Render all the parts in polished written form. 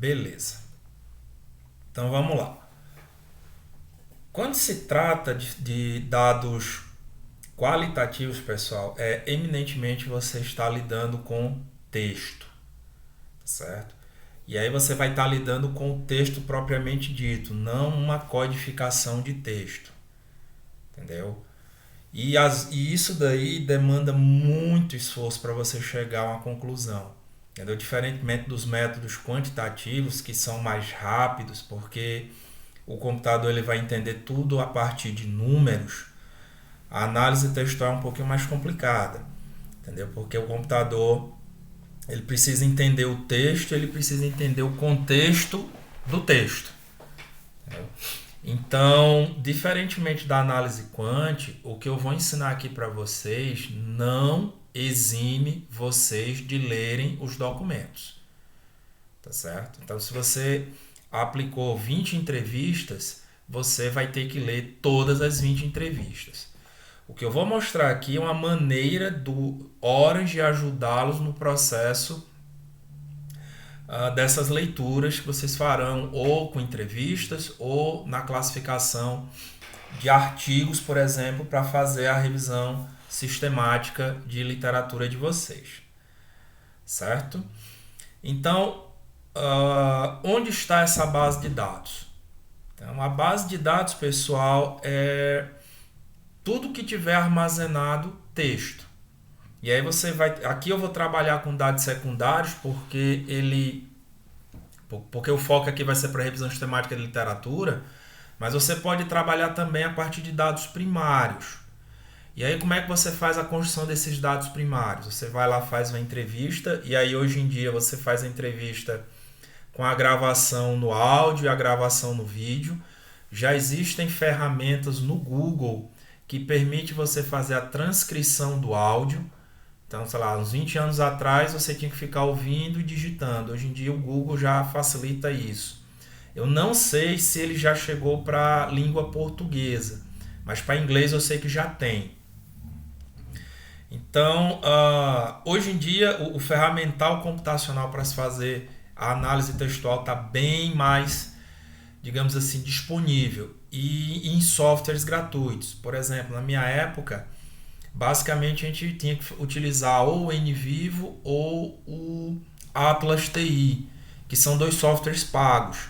Beleza. Então vamos lá. Quando se trata de dados qualitativos, pessoal, eminentemente você está lidando com texto, certo? E aí você vai estar lidando com o texto propriamente dito, não uma codificação de texto, entendeu? E isso daí demanda muito esforço para você chegar a uma conclusão, entendeu? Diferentemente dos métodos quantitativos, que são mais rápidos, porque o computador ele vai entender tudo a partir de números. A análise textual é um pouquinho mais complicada, entendeu? Porque o computador ele precisa entender o texto, ele precisa entender o contexto do texto, entendeu? Então, diferentemente da análise quant, o que eu vou ensinar aqui para vocês não exime vocês de lerem os documentos, tá certo? Então, se você aplicou 20 entrevistas, você vai ter que ler todas as 20 entrevistas. O que eu vou mostrar aqui é uma maneira do Orange ajudá-los no processo dessas leituras que vocês farão ou com entrevistas ou na classificação de artigos, por exemplo, para fazer a revisão sistemática de literatura de vocês, certo? Então, onde está essa base de dados? Então, a base de dados, pessoal, é tudo que tiver armazenado texto. E aí você vai, aqui eu vou trabalhar com dados secundários porque o foco aqui vai ser para revisão sistemática de literatura, mas você pode trabalhar também a partir de dados primários. E aí como é que você faz a construção desses dados primários? Você vai lá, faz uma entrevista, e aí hoje em dia você faz a entrevista com a gravação no áudio e a gravação no vídeo. Já existem ferramentas no Google que permite você fazer a transcrição do áudio. Então, sei lá, uns 20 anos atrás você tinha que ficar ouvindo e digitando. Hoje em dia o Google já facilita isso. Eu não sei se ele já chegou para a língua portuguesa, mas para inglês eu sei que já tem. Então, hoje em dia o ferramental computacional para se fazer a análise textual está bem mais, digamos assim, disponível e em softwares gratuitos. Por exemplo, na minha época, basicamente a gente tinha que utilizar ou o NVivo ou o Atlas TI, que são dois softwares pagos,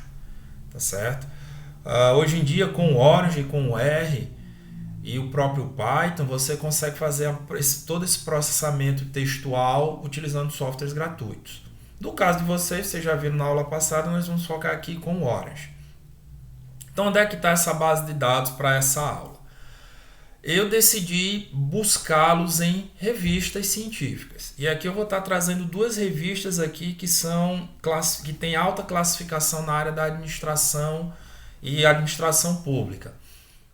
tá certo? Hoje em dia com o Orange, com o R e o próprio Python, você consegue fazer todo esse processamento textual utilizando softwares gratuitos. No caso de vocês já viram na aula passada, nós vamos focar aqui com o Orange. Então, onde é que está essa base de dados para essa aula? Eu decidi buscá-los em revistas científicas. E aqui eu vou estar trazendo duas revistas aqui que têm alta classificação na área da administração e administração pública.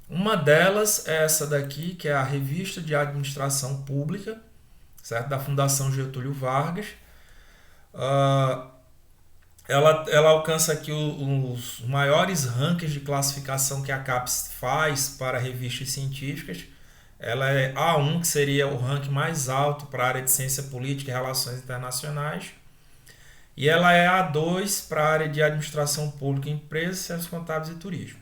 Uma delas é essa daqui, que é a Revista de Administração Pública, certo? Da Fundação Getúlio Vargas. Ela alcança aqui os maiores rankings de classificação que a CAPES faz para revistas científicas. Ela é A1, que seria o ranking mais alto para a área de ciência política e relações internacionais. E ela é A2 para a área de administração pública, empresas, ciências contábeis e turismo.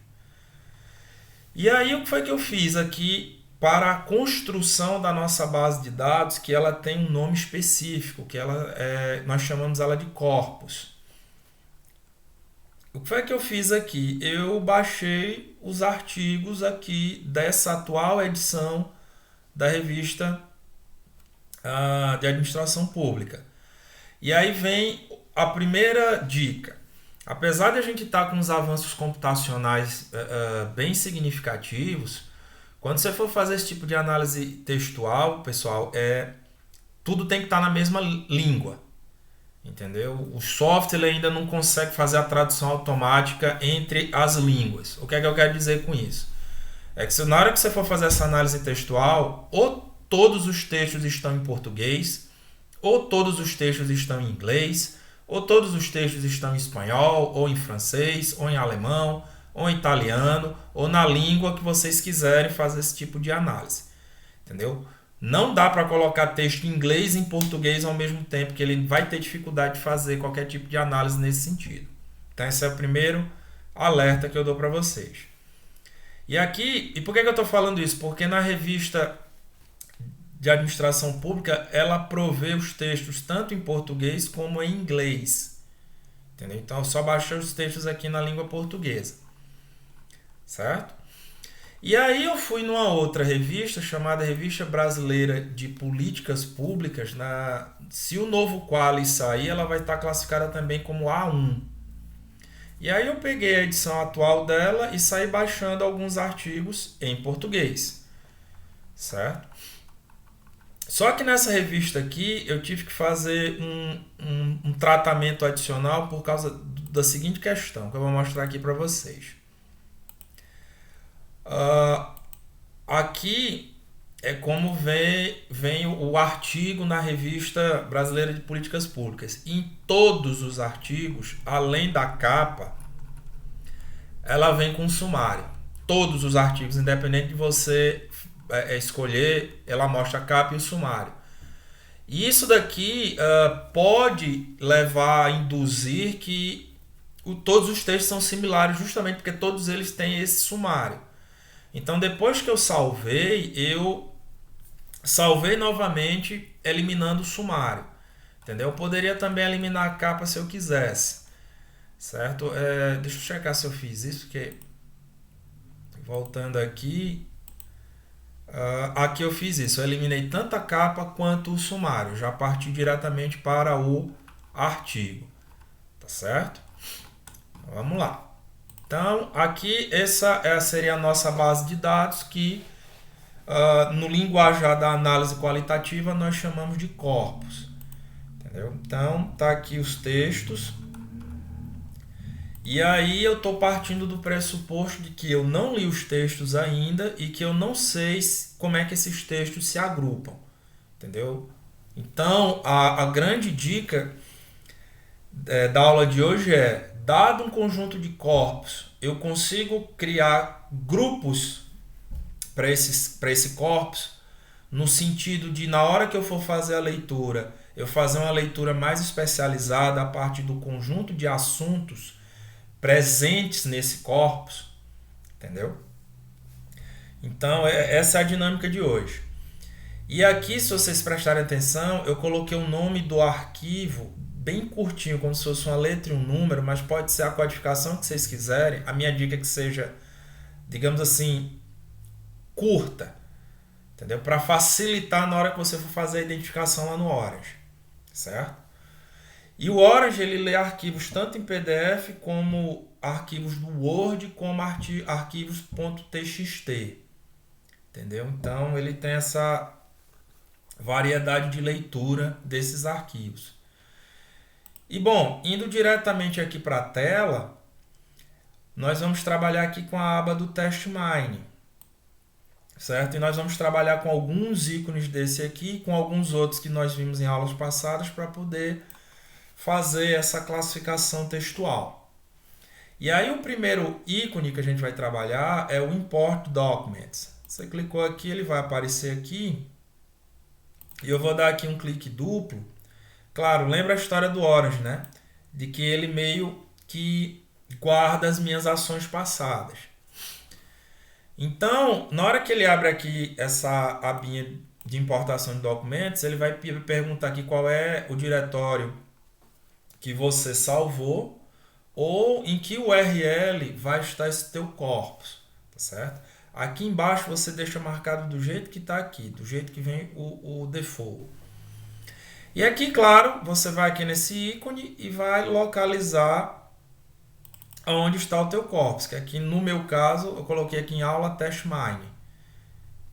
E aí o que foi que eu fiz aqui para a construção da nossa base de dados, que ela tem um nome específico, que nós chamamos ela de corpus. O que foi que eu fiz aqui? Eu baixei os artigos aqui dessa atual edição da revista de administração pública. E aí vem a primeira dica. Apesar de a gente estar com os avanços computacionais bem significativos, quando você for fazer esse tipo de análise textual, pessoal, tudo tem que estar na mesma língua. Entendeu? O software ainda não consegue fazer a tradução automática entre as línguas. O que é que eu quero dizer com isso? É que na hora que você for fazer essa análise textual, ou todos os textos estão em português, ou todos os textos estão em inglês, ou todos os textos estão em espanhol, ou em francês, ou em alemão, ou em italiano, ou na língua que vocês quiserem fazer esse tipo de análise. Entendeu? Não dá para colocar texto em inglês e em português ao mesmo tempo, que ele vai ter dificuldade de fazer qualquer tipo de análise nesse sentido. Então esse é o primeiro alerta que eu dou para vocês. E aqui, e por que eu estou falando isso? Porque na revista de administração pública, ela provê os textos tanto em português como em inglês. Entendeu? Então eu só baixei os textos aqui na língua portuguesa. Certo? E aí eu fui numa outra revista, chamada Revista Brasileira de Políticas Públicas. Se o novo Quali sair, ela vai estar classificada também como A1. E aí eu peguei a edição atual dela e saí baixando alguns artigos em português. Certo? Só que nessa revista aqui eu tive que fazer um tratamento adicional por causa da seguinte questão, que eu vou mostrar aqui para vocês. Aqui é como vem o artigo na Revista Brasileira de Políticas Públicas. Em todos os artigos, além da capa, ela vem com um sumário. Todos os artigos, independente de você escolher, ela mostra a capa e o sumário. E isso daqui pode levar a induzir que todos os textos são similares, justamente porque todos eles têm esse sumário. Então, depois que eu salvei novamente, eliminando o sumário. Entendeu? Eu poderia também eliminar a capa se eu quisesse. Certo? Deixa eu checar se eu fiz isso, porque voltando aqui, aqui eu fiz isso. Eu eliminei tanto a capa quanto o sumário. Já parti diretamente para o artigo. Tá certo? Vamos lá. Então, aqui essa seria a nossa base de dados que, no linguajar da análise qualitativa, nós chamamos de corpus. Entendeu? Então, tá aqui os textos. E aí eu estou partindo do pressuposto de que eu não li os textos ainda e que eu não sei como é que esses textos se agrupam. Entendeu? Então, a grande dica da aula de hoje é: dado um conjunto de corpos, eu consigo criar grupos para esse corpus, no sentido de, na hora que eu for fazer a leitura, eu fazer uma leitura mais especializada a partir do conjunto de assuntos presentes nesse corpus. Entendeu? Então, essa é a dinâmica de hoje. E aqui, se vocês prestarem atenção, eu coloquei o nome do arquivo bem curtinho, como se fosse uma letra e um número, mas pode ser a codificação que vocês quiserem. A minha dica é que seja, digamos assim, curta, entendeu? Para facilitar na hora que você for fazer a identificação lá no Orange, certo? E o Orange, ele lê arquivos tanto em PDF como arquivos do Word, como arquivos .txt, entendeu? Então ele tem essa variedade de leitura desses arquivos. E bom, indo diretamente aqui para a tela, nós vamos trabalhar aqui com a aba do Test Mining, certo? E nós vamos trabalhar com alguns ícones desse aqui, com alguns outros que nós vimos em aulas passadas, para poder fazer essa classificação textual. E aí o primeiro ícone que a gente vai trabalhar é o Import Documents. Você clicou aqui, ele vai aparecer aqui. E eu vou dar aqui um clique duplo. Claro, lembra a história do Orange, né? De que ele meio que guarda as minhas ações passadas. Então, na hora que ele abre aqui essa abinha de importação de documentos, ele vai perguntar aqui qual é o diretório que você salvou ou em que URL vai estar esse teu corpus, tá certo? Aqui embaixo você deixa marcado do jeito que está aqui, do jeito que vem o default. E aqui, claro, você vai aqui nesse ícone e vai localizar onde está o teu corpus, que aqui no meu caso eu coloquei aqui em aula Test Mining.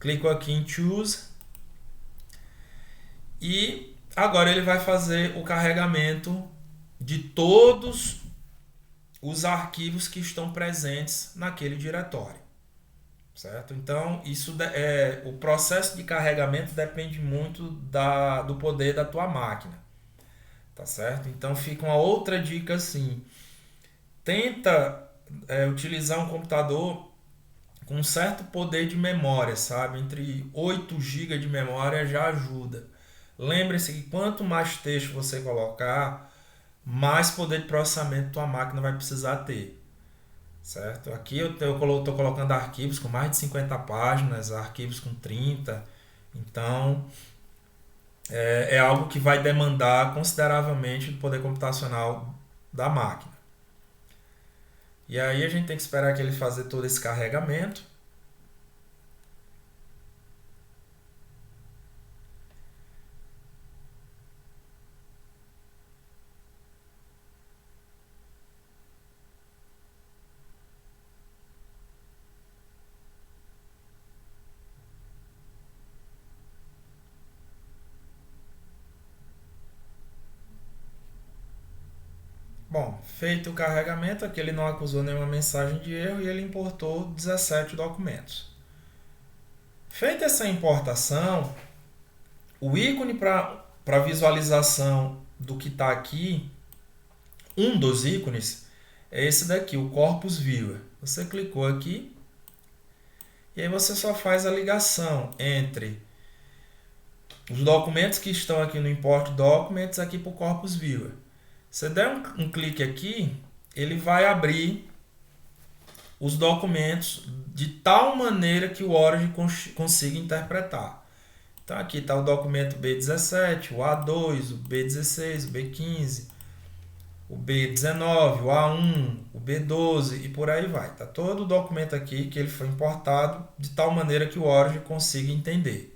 Clico aqui em Choose e agora ele vai fazer o carregamento de todos os arquivos que estão presentes naquele diretório, certo? Então, o processo de carregamento depende muito do poder da tua máquina, tá certo? Então, fica uma outra dica assim: tenta utilizar um computador com um certo poder de memória, sabe? Entre 8 GB de memória já ajuda. Lembre-se que quanto mais texto você colocar, mais poder de processamento tua máquina vai precisar ter. Certo? Aqui eu estou colocando arquivos com mais de 50 páginas, arquivos com 30. Então, é algo que vai demandar consideravelmente do poder computacional da máquina. E aí a gente tem que esperar que ele fazer todo esse carregamento. Bom, feito o carregamento, aqui ele não acusou nenhuma mensagem de erro e ele importou 17 documentos. Feita essa importação, o ícone para visualização do que está aqui, um dos ícones, é esse daqui, o Corpus Viewer. Você clicou aqui e aí você só faz a ligação entre os documentos que estão aqui no Import Documents aqui para o Corpus Viewer. Você der um clique aqui, ele vai abrir os documentos de tal maneira que o Origin consiga interpretar. Então aqui está o documento B17, o A2, o B16, o B15, o B19, o A1, o B12 e por aí vai. Está todo o documento aqui que ele foi importado de tal maneira que o Origin consiga entender.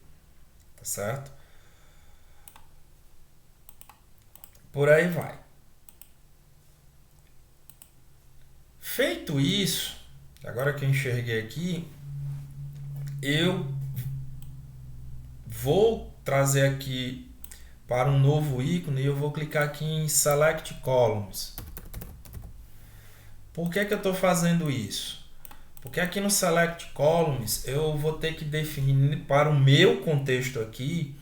Tá certo? Por aí vai. Feito isso, agora que eu enxerguei aqui, eu vou trazer aqui para um novo ícone e eu vou clicar aqui em Select Columns. Por que eu estou fazendo isso? Porque aqui no Select Columns eu vou ter que definir para o meu contexto aqui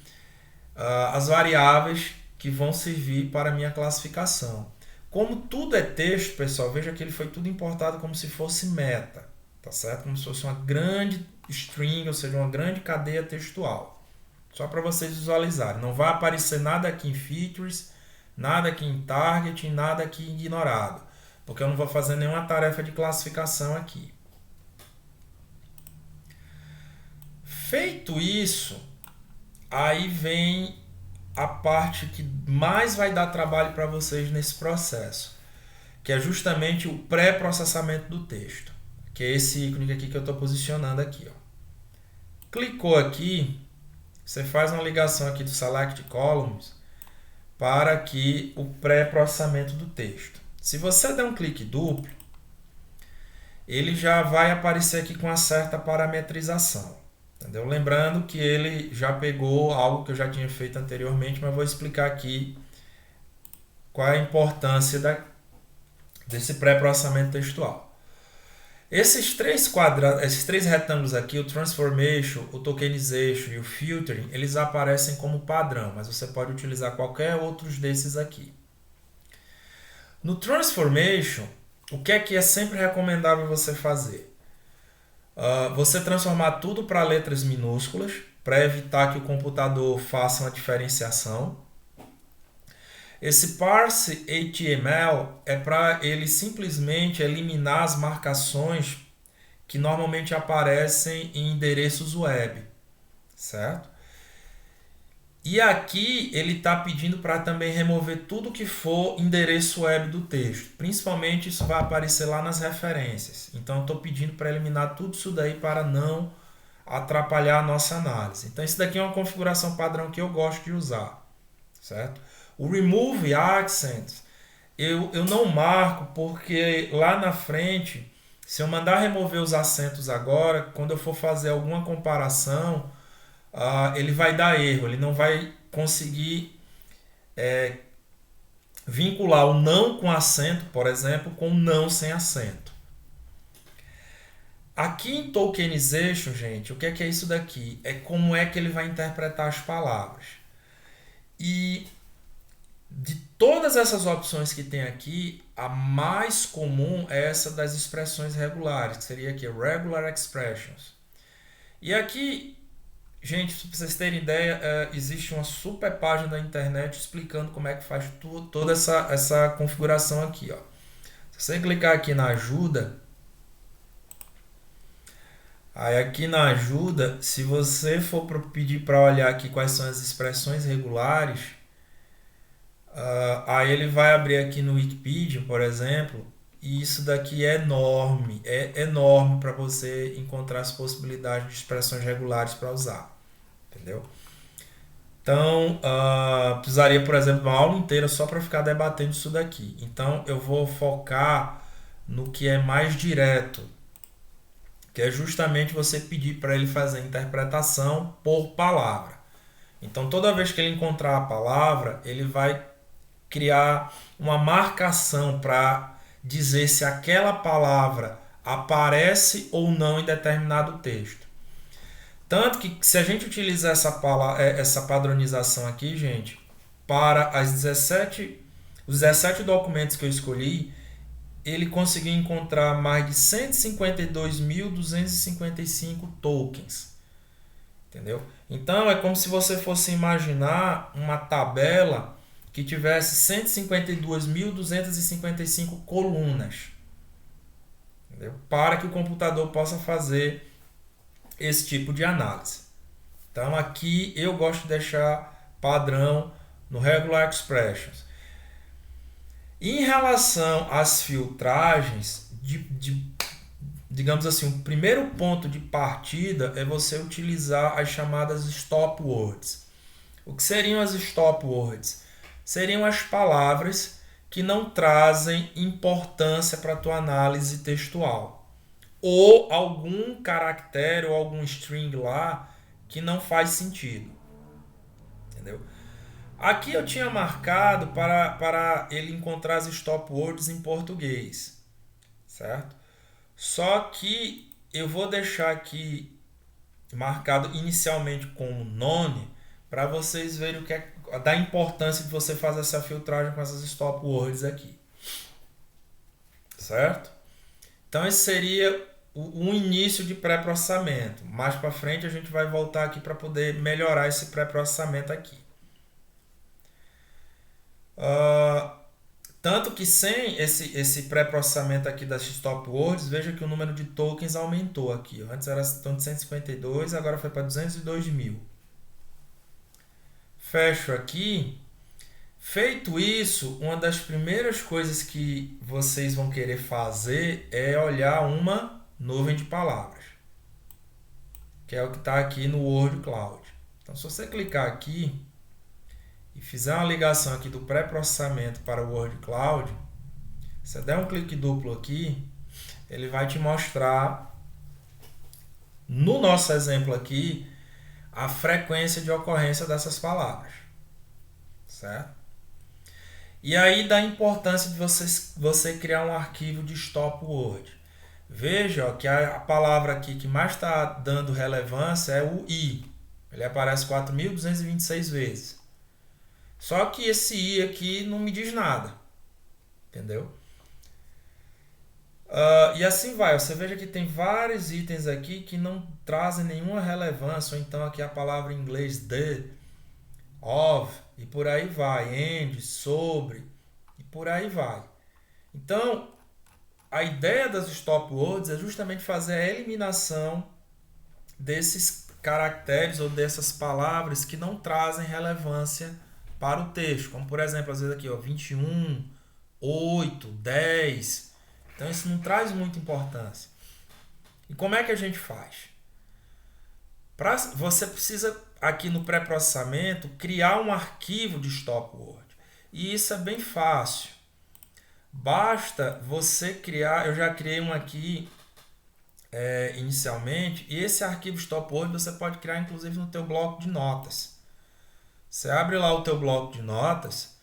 as variáveis que vão servir para a minha classificação. Como tudo é texto, pessoal, veja que ele foi tudo importado como se fosse meta, tá certo? Como se fosse uma grande string, ou seja, uma grande cadeia textual. Só para vocês visualizarem. Não vai aparecer nada aqui em features, nada aqui em target, nada aqui em ignorado, porque eu não vou fazer nenhuma tarefa de classificação aqui. Feito isso, aí vem a parte que mais vai dar trabalho para vocês nesse processo, que é justamente o pré-processamento do texto, que é esse ícone aqui que eu estou posicionando aqui. Ó. Clicou aqui, você faz uma ligação aqui do Select Columns para aqui o pré-processamento do texto. Se você der um clique duplo, ele já vai aparecer aqui com uma certa parametrização. Entendeu? Lembrando que ele já pegou algo que eu já tinha feito anteriormente, mas vou explicar aqui qual é a importância desse pré-processamento textual. Esses três retângulos aqui, o Transformation, o Tokenization e o Filtering, eles aparecem como padrão, mas você pode utilizar qualquer outros desses aqui. No Transformation, o que é sempre recomendável você fazer? Você transformar tudo para letras minúsculas, para evitar que o computador faça uma diferenciação. Esse parse HTML é para ele simplesmente eliminar as marcações que normalmente aparecem em endereços web, certo? E aqui ele está pedindo para também remover tudo que for endereço web do texto. Principalmente isso vai aparecer lá nas referências. Então eu estou pedindo para eliminar tudo isso daí para não atrapalhar a nossa análise. Então isso daqui é uma configuração padrão que eu gosto de usar, certo? O Remove Accents eu não marco porque lá na frente, se eu mandar remover os acentos agora, quando eu for fazer alguma comparação, ele vai dar erro, ele não vai conseguir vincular o não com acento, por exemplo, com o não sem acento. Aqui em Tokenization, gente, o que é isso daqui? É como é que ele vai interpretar as palavras. E de todas essas opções que tem aqui, a mais comum é essa das expressões regulares, que seria aqui Regular Expressions. E aqui Gente, para vocês terem ideia, existe uma super página da internet explicando como é que faz toda essa configuração aqui, ó. Se você clicar aqui na ajuda, aí aqui na ajuda, se você for pedir para olhar aqui quais são as expressões regulares, aí ele vai abrir aqui no Wikipedia, por exemplo, e isso daqui é enorme para você encontrar as possibilidades de expressões regulares para usar, entendeu? Então, precisaria, por exemplo, uma aula inteira só para ficar debatendo isso daqui. Então, eu vou focar no que é mais direto, que é justamente você pedir para ele fazer a interpretação por palavra. Então, toda vez que ele encontrar a palavra, ele vai criar uma marcação para dizer se aquela palavra aparece ou não em determinado texto. Tanto que se a gente utilizar essa padronização aqui, gente, para os 17 documentos que eu escolhi, ele conseguiu encontrar mais de 152.255 tokens. Entendeu? Então é como se você fosse imaginar uma tabela que tivesse 152.255 colunas. Entendeu? Para que o computador possa fazer esse tipo de análise. Então aqui eu gosto de deixar padrão no Regular Expressions. Em relação às filtragens, digamos assim, o primeiro ponto de partida é você utilizar as chamadas stop words. O que seriam as stop words? Seriam as palavras que não trazem importância para a tua análise textual. Ou algum caractere ou algum string lá que não faz sentido. Entendeu? Aqui eu tinha marcado para ele encontrar as stop words em português, certo? Só que eu vou deixar aqui marcado inicialmente como none para vocês verem o que é da importância de você fazer essa filtragem com essas stop words aqui, certo? Então esse seria um início de pré-processamento. Mais para frente a gente vai voltar aqui para poder melhorar esse pré-processamento aqui. Tanto que sem esse pré-processamento aqui das stop words, veja que o número de tokens aumentou aqui. Ó. Antes era de 152, agora foi para 202 mil. Fecho aqui. Feito isso, uma das primeiras coisas que vocês vão querer fazer é olhar uma nuvem de palavras, que é o que está aqui no Word Cloud. Então, se você clicar aqui e fizer uma ligação aqui do pré-processamento para o Word Cloud, se der um clique duplo aqui, ele vai te mostrar, no nosso exemplo aqui, a frequência de ocorrência dessas palavras, certo? E aí da importância de você criar um arquivo de stop word. Veja ó, que a palavra aqui que mais está dando relevância é o I. Ele aparece 4.226 vezes. Só que esse I aqui não me diz nada. Entendeu? E assim vai. Você veja que tem vários itens aqui que não trazem nenhuma relevância. Ou então aqui a palavra em inglês the, of, e por aí vai. And, sobre, e por aí vai. Então, a ideia das stop words é justamente fazer a eliminação desses caracteres ou dessas palavras que não trazem relevância para o texto. Como, por exemplo, às vezes aqui, ó, 21, 8, 10. Então, isso não traz muita importância. E como é que a gente faz? Você precisa, aqui no pré-processamento, criar um arquivo de stop word. E isso é bem fácil. Basta você criar, eu já criei um aqui inicialmente, e esse arquivo stop word você pode criar inclusive no teu bloco de notas. Você abre lá o teu bloco de notas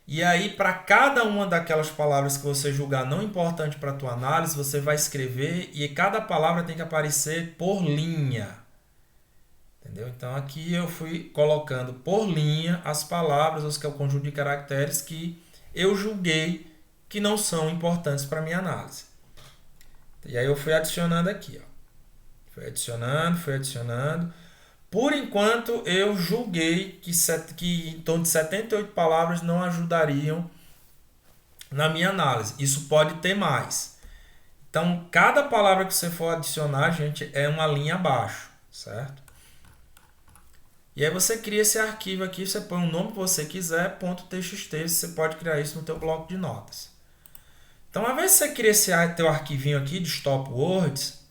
e aí para cada uma daquelas palavras que você julgar não importante para a tua análise, você vai escrever e cada palavra tem que aparecer por linha. Entendeu? Então aqui eu fui colocando por linha as palavras, os que é o conjunto de caracteres que eu julguei que não são importantes para a minha análise. E aí eu fui adicionando aqui. Ó. Fui adicionando. Por enquanto, eu julguei que em torno de 78 palavras não ajudariam na minha análise. Isso pode ter mais. Então, cada palavra que você for adicionar, gente, é uma linha abaixo, certo? E aí você cria esse arquivo aqui, você põe o nome que você quiser, .txt, você pode criar isso no teu bloco de notas. Então, ao invés de você criar esse teu arquivinho aqui de stop words,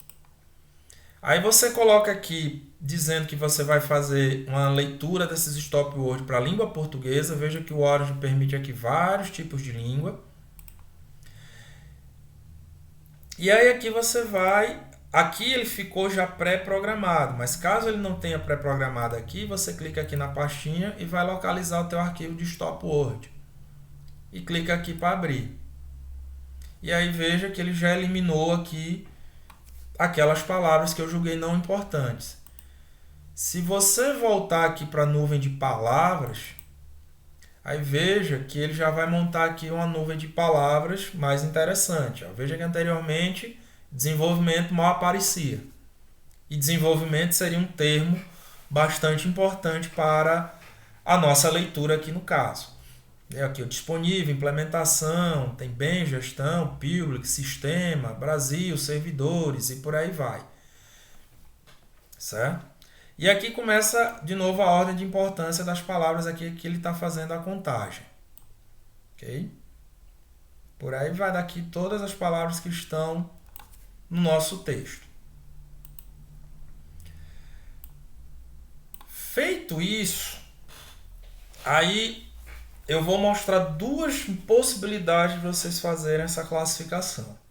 aí você coloca aqui dizendo que você vai fazer uma leitura desses stop words para a língua portuguesa. Veja que o Origin permite aqui vários tipos de língua. E aí aqui você vai... Aqui ele ficou já pré-programado, mas caso ele não tenha pré-programado aqui, você clica aqui na pastinha e vai localizar o teu arquivo de stop word. E clica aqui para abrir. E aí veja que ele já eliminou aqui aquelas palavras que eu julguei não importantes. Se você voltar aqui para a nuvem de palavras, aí veja que ele já vai montar aqui uma nuvem de palavras mais interessante. Veja que anteriormente desenvolvimento mal aparecia. E desenvolvimento seria um termo bastante importante para a nossa leitura aqui no caso. Aqui o disponível, implementação, tem bem, gestão, public, sistema, Brasil, servidores e por aí vai. Certo? E aqui começa de novo a ordem de importância das palavras aqui que ele está fazendo a contagem. Ok? Por aí vai daqui todas as palavras que estão no nosso texto. Feito isso, aí eu vou mostrar duas possibilidades de vocês fazerem essa classificação.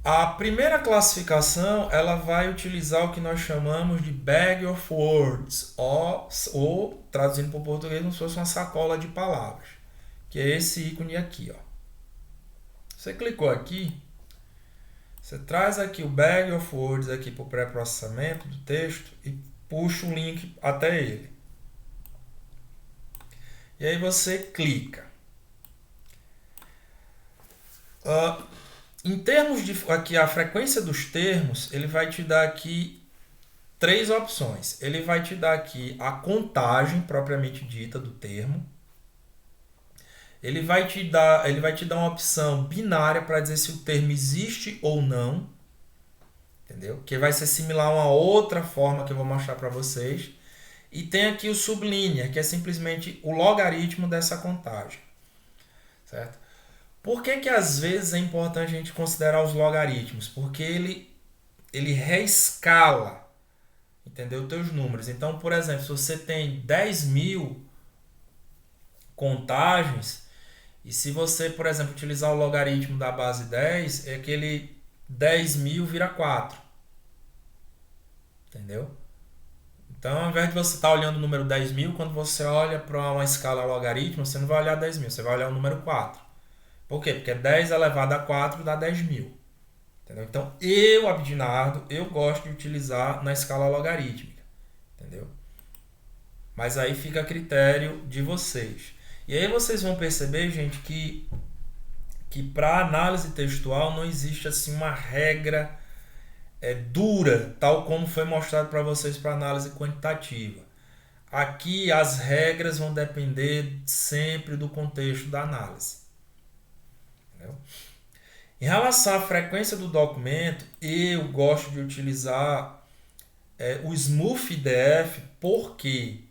A primeira classificação, ela vai utilizar o que nós chamamos de bag of words, ou traduzindo para o português, como se fosse uma sacola de palavras, que é esse ícone aqui, ó. Você clicou aqui, você traz aqui o bag of words aqui para o pré-processamento do texto e puxa o link até ele. E aí você clica. Em termos de aqui a frequência dos termos, ele vai te dar aqui três opções. Ele vai te dar aqui a contagem propriamente dita do termo. Ele vai te dar uma opção binária para dizer se o termo existe ou não. Entendeu? Que vai ser similar a uma outra forma que eu vou mostrar para vocês. E tem aqui o sublinear, que é simplesmente o logaritmo dessa contagem. Certo? Por que às vezes é importante a gente considerar os logaritmos? Porque ele reescala, entendeu? Os teus números. Então, por exemplo, se você tem 10.000 contagens, e se você, por exemplo, utilizar o logaritmo da base 10, é aquele 10.000 vira 4. Entendeu? Então, ao invés de você estar olhando o número 10.000, quando você olha para uma escala logaritmo, você não vai olhar 10.000, você vai olhar o número 4. Por quê? Porque 10 elevado a 4 dá 10.000. Entendeu? Então, Abdinardo, eu gosto de utilizar na escala logarítmica. Entendeu? Mas aí fica a critério de vocês. E aí vocês vão perceber, gente, que para análise textual não existe assim uma regra dura, tal como foi mostrado para vocês para análise quantitativa. Aqui as regras vão depender sempre do contexto da análise. Entendeu? Em relação à frequência do documento, eu gosto de utilizar o Smooth IDF. Por quê?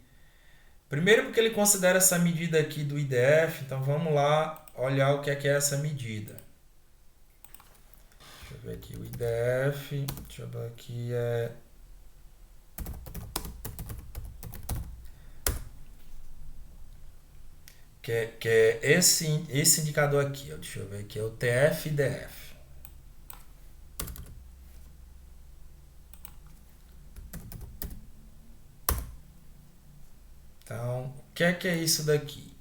Primeiro porque ele considera essa medida aqui do IDF. Então vamos lá olhar o que é essa medida. Deixa eu ver aqui o IDF. Deixa eu ver aqui. Que é esse indicador aqui. Ó. Deixa eu ver aqui. É o TF-IDF. Então, o que é isso daqui?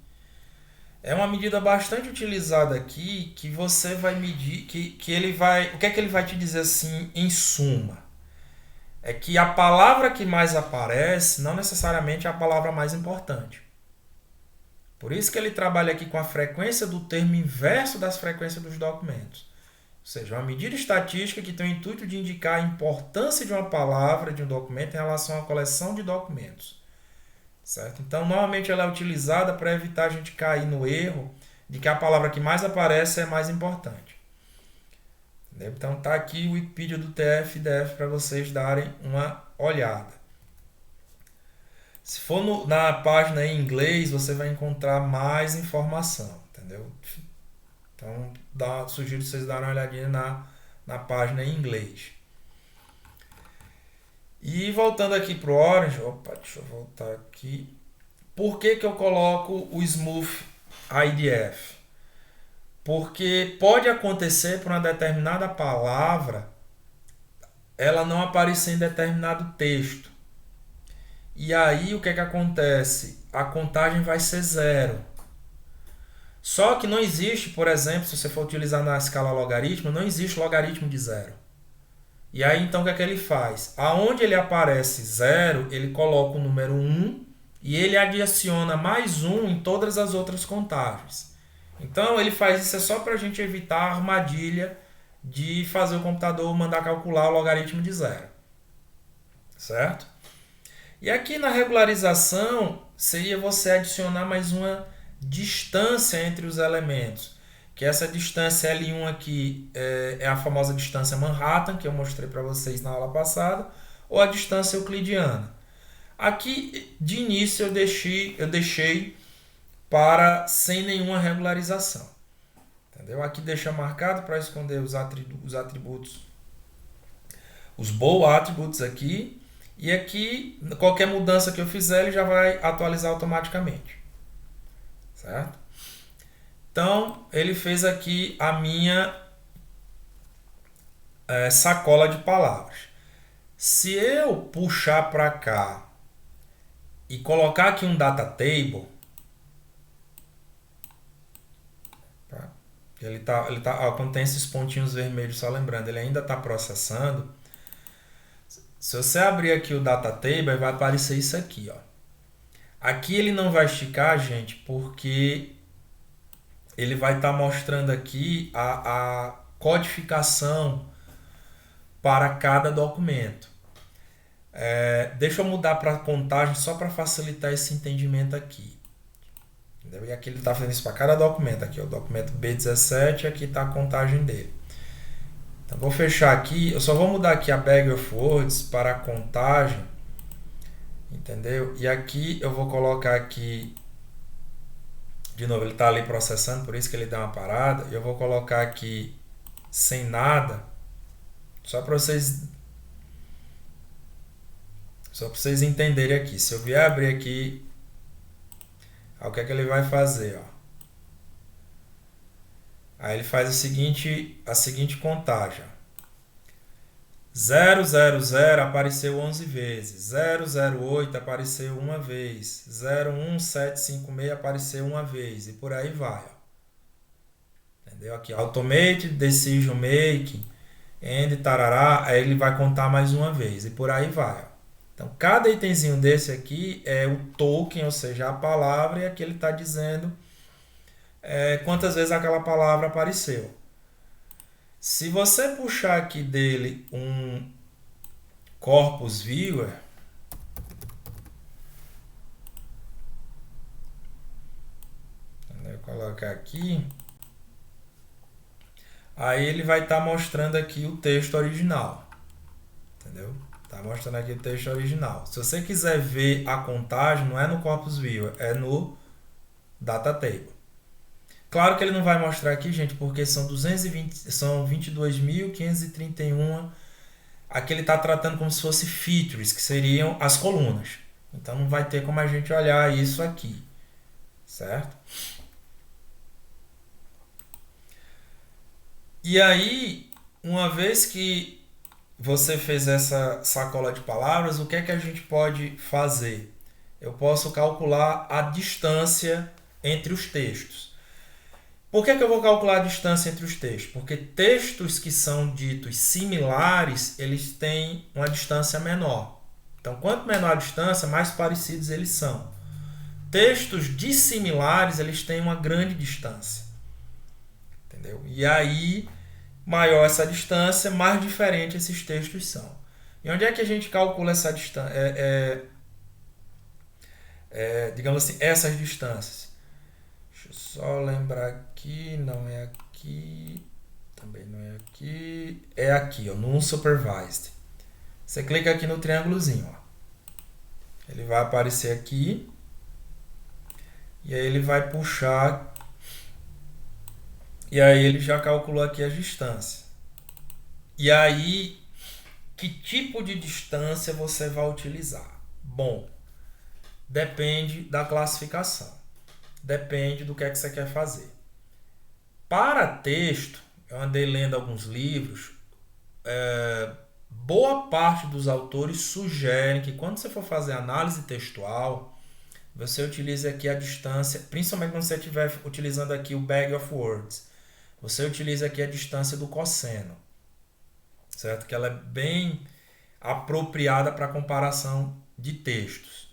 É uma medida bastante utilizada aqui que você vai medir, que ele vai... O que é que ele vai te dizer assim, em suma? É que a palavra que mais aparece não necessariamente é a palavra mais importante. Por isso que ele trabalha aqui com a frequência do termo inverso das frequências dos documentos. seja, uma medida estatística que tem o intuito de indicar a importância de uma palavra, de um documento, em relação à coleção de documentos. Certo? Então, normalmente ela é utilizada para evitar a gente cair no erro de que a palavra que mais aparece é mais importante. Entendeu? Então, está aqui o Wikipedia do TF-IDF para vocês darem uma olhada. Se for na página em inglês, você vai encontrar mais informação. Entendeu? Então, sugiro vocês darem uma olhadinha na página em inglês. E voltando aqui para o Orange, deixa eu voltar aqui. Por que eu coloco o Smooth IDF? Porque pode acontecer por uma determinada palavra ela não aparecer em determinado texto. E aí o que acontece? A contagem vai ser 0. Só que não existe, por exemplo, se você for utilizar na escala logaritmo, não existe logaritmo de 0. E aí então o que ele faz? Aonde ele aparece 0, ele coloca o número 1 e ele adiciona mais 1 em todas as outras contagens. Então ele faz isso só para a gente evitar a armadilha de fazer o computador mandar calcular o logaritmo de 0. Certo? E aqui na regularização seria você adicionar mais uma distância entre os elementos. Que essa distância L1 aqui é a famosa distância Manhattan, que eu mostrei para vocês na aula passada, ou a distância euclidiana. Aqui, de início, eu deixei para sem nenhuma regularização. Entendeu? Aqui deixa marcado para esconder os atributos, os bool attributes aqui, e aqui, qualquer mudança que eu fizer, ele já vai atualizar automaticamente. Certo? Então, ele fez aqui a minha sacola de palavras. Se eu puxar para cá e colocar aqui um data table, quando tem esses pontinhos vermelhos, só lembrando, ele ainda está processando. Se você abrir aqui o data table, vai aparecer isso aqui, ó. Aqui ele não vai esticar, gente, porque ele vai estar mostrando aqui a codificação para cada documento. Deixa eu mudar para contagem só para facilitar esse entendimento aqui. Entendeu? E aqui ele está fazendo isso para cada documento. Aqui, o documento B17, aqui está a contagem dele. Então, vou fechar aqui. Eu só vou mudar aqui a Bag of Words para a contagem. Entendeu? E aqui eu vou colocar aqui. De novo, ele está ali processando, por isso que ele dá uma parada. Eu vou colocar aqui sem nada, só para vocês entenderem aqui. Se eu vier abrir aqui, o que ele vai fazer? Ó. Aí ele faz a seguinte contagem. 000 apareceu 11 vezes, 008 apareceu uma vez, 01756 apareceu uma vez, e por aí vai. Ó. Entendeu? Aqui, Automated Decision Making, End, tarará, aí ele vai contar mais uma vez, e por aí vai. Ó. Então, cada itemzinho desse aqui é o token, ou seja, a palavra, e aqui ele está dizendo quantas vezes aquela palavra apareceu. Se você puxar aqui dele um Corpus Viewer, eu colocar aqui, aí ele vai estar mostrando aqui o texto original. Entendeu? Está mostrando aqui o texto original. Se você quiser ver a contagem, não é no Corpus Viewer, é no Data Table. Claro que ele não vai mostrar aqui, gente, porque são 22.531. Aqui ele está tratando como se fosse features, que seriam as colunas. Então não vai ter como a gente olhar isso aqui. Certo? E aí, uma vez que você fez essa sacola de palavras, o que é que a gente pode fazer? Eu posso calcular a distância entre os textos. Por que eu vou calcular a distância entre os textos? Porque textos que são ditos similares, eles têm uma distância menor. Então, quanto menor a distância, mais parecidos eles são. Textos dissimilares, eles têm uma grande distância. Entendeu? E aí, maior essa distância, mais diferente esses textos são. E onde é que a gente calcula essa distância? Digamos assim, essas distâncias. Deixa eu só lembrar aqui, não é aqui, também não é aqui, é aqui, ó, no Unsupervised. Você clica aqui no triângulozinho, ó. Ele vai aparecer aqui e aí ele vai puxar e aí ele já calculou aqui as distâncias. E aí, que tipo de distância você vai utilizar? Bom, depende da classificação. Depende do que é que você quer fazer. Para texto, eu andei lendo alguns livros, boa parte dos autores sugerem que quando você for fazer análise textual, você utilize aqui a distância, principalmente quando você estiver utilizando aqui o Bag of Words, você utiliza aqui a distância do cosseno, certo? Que ela é bem apropriada para comparação de textos.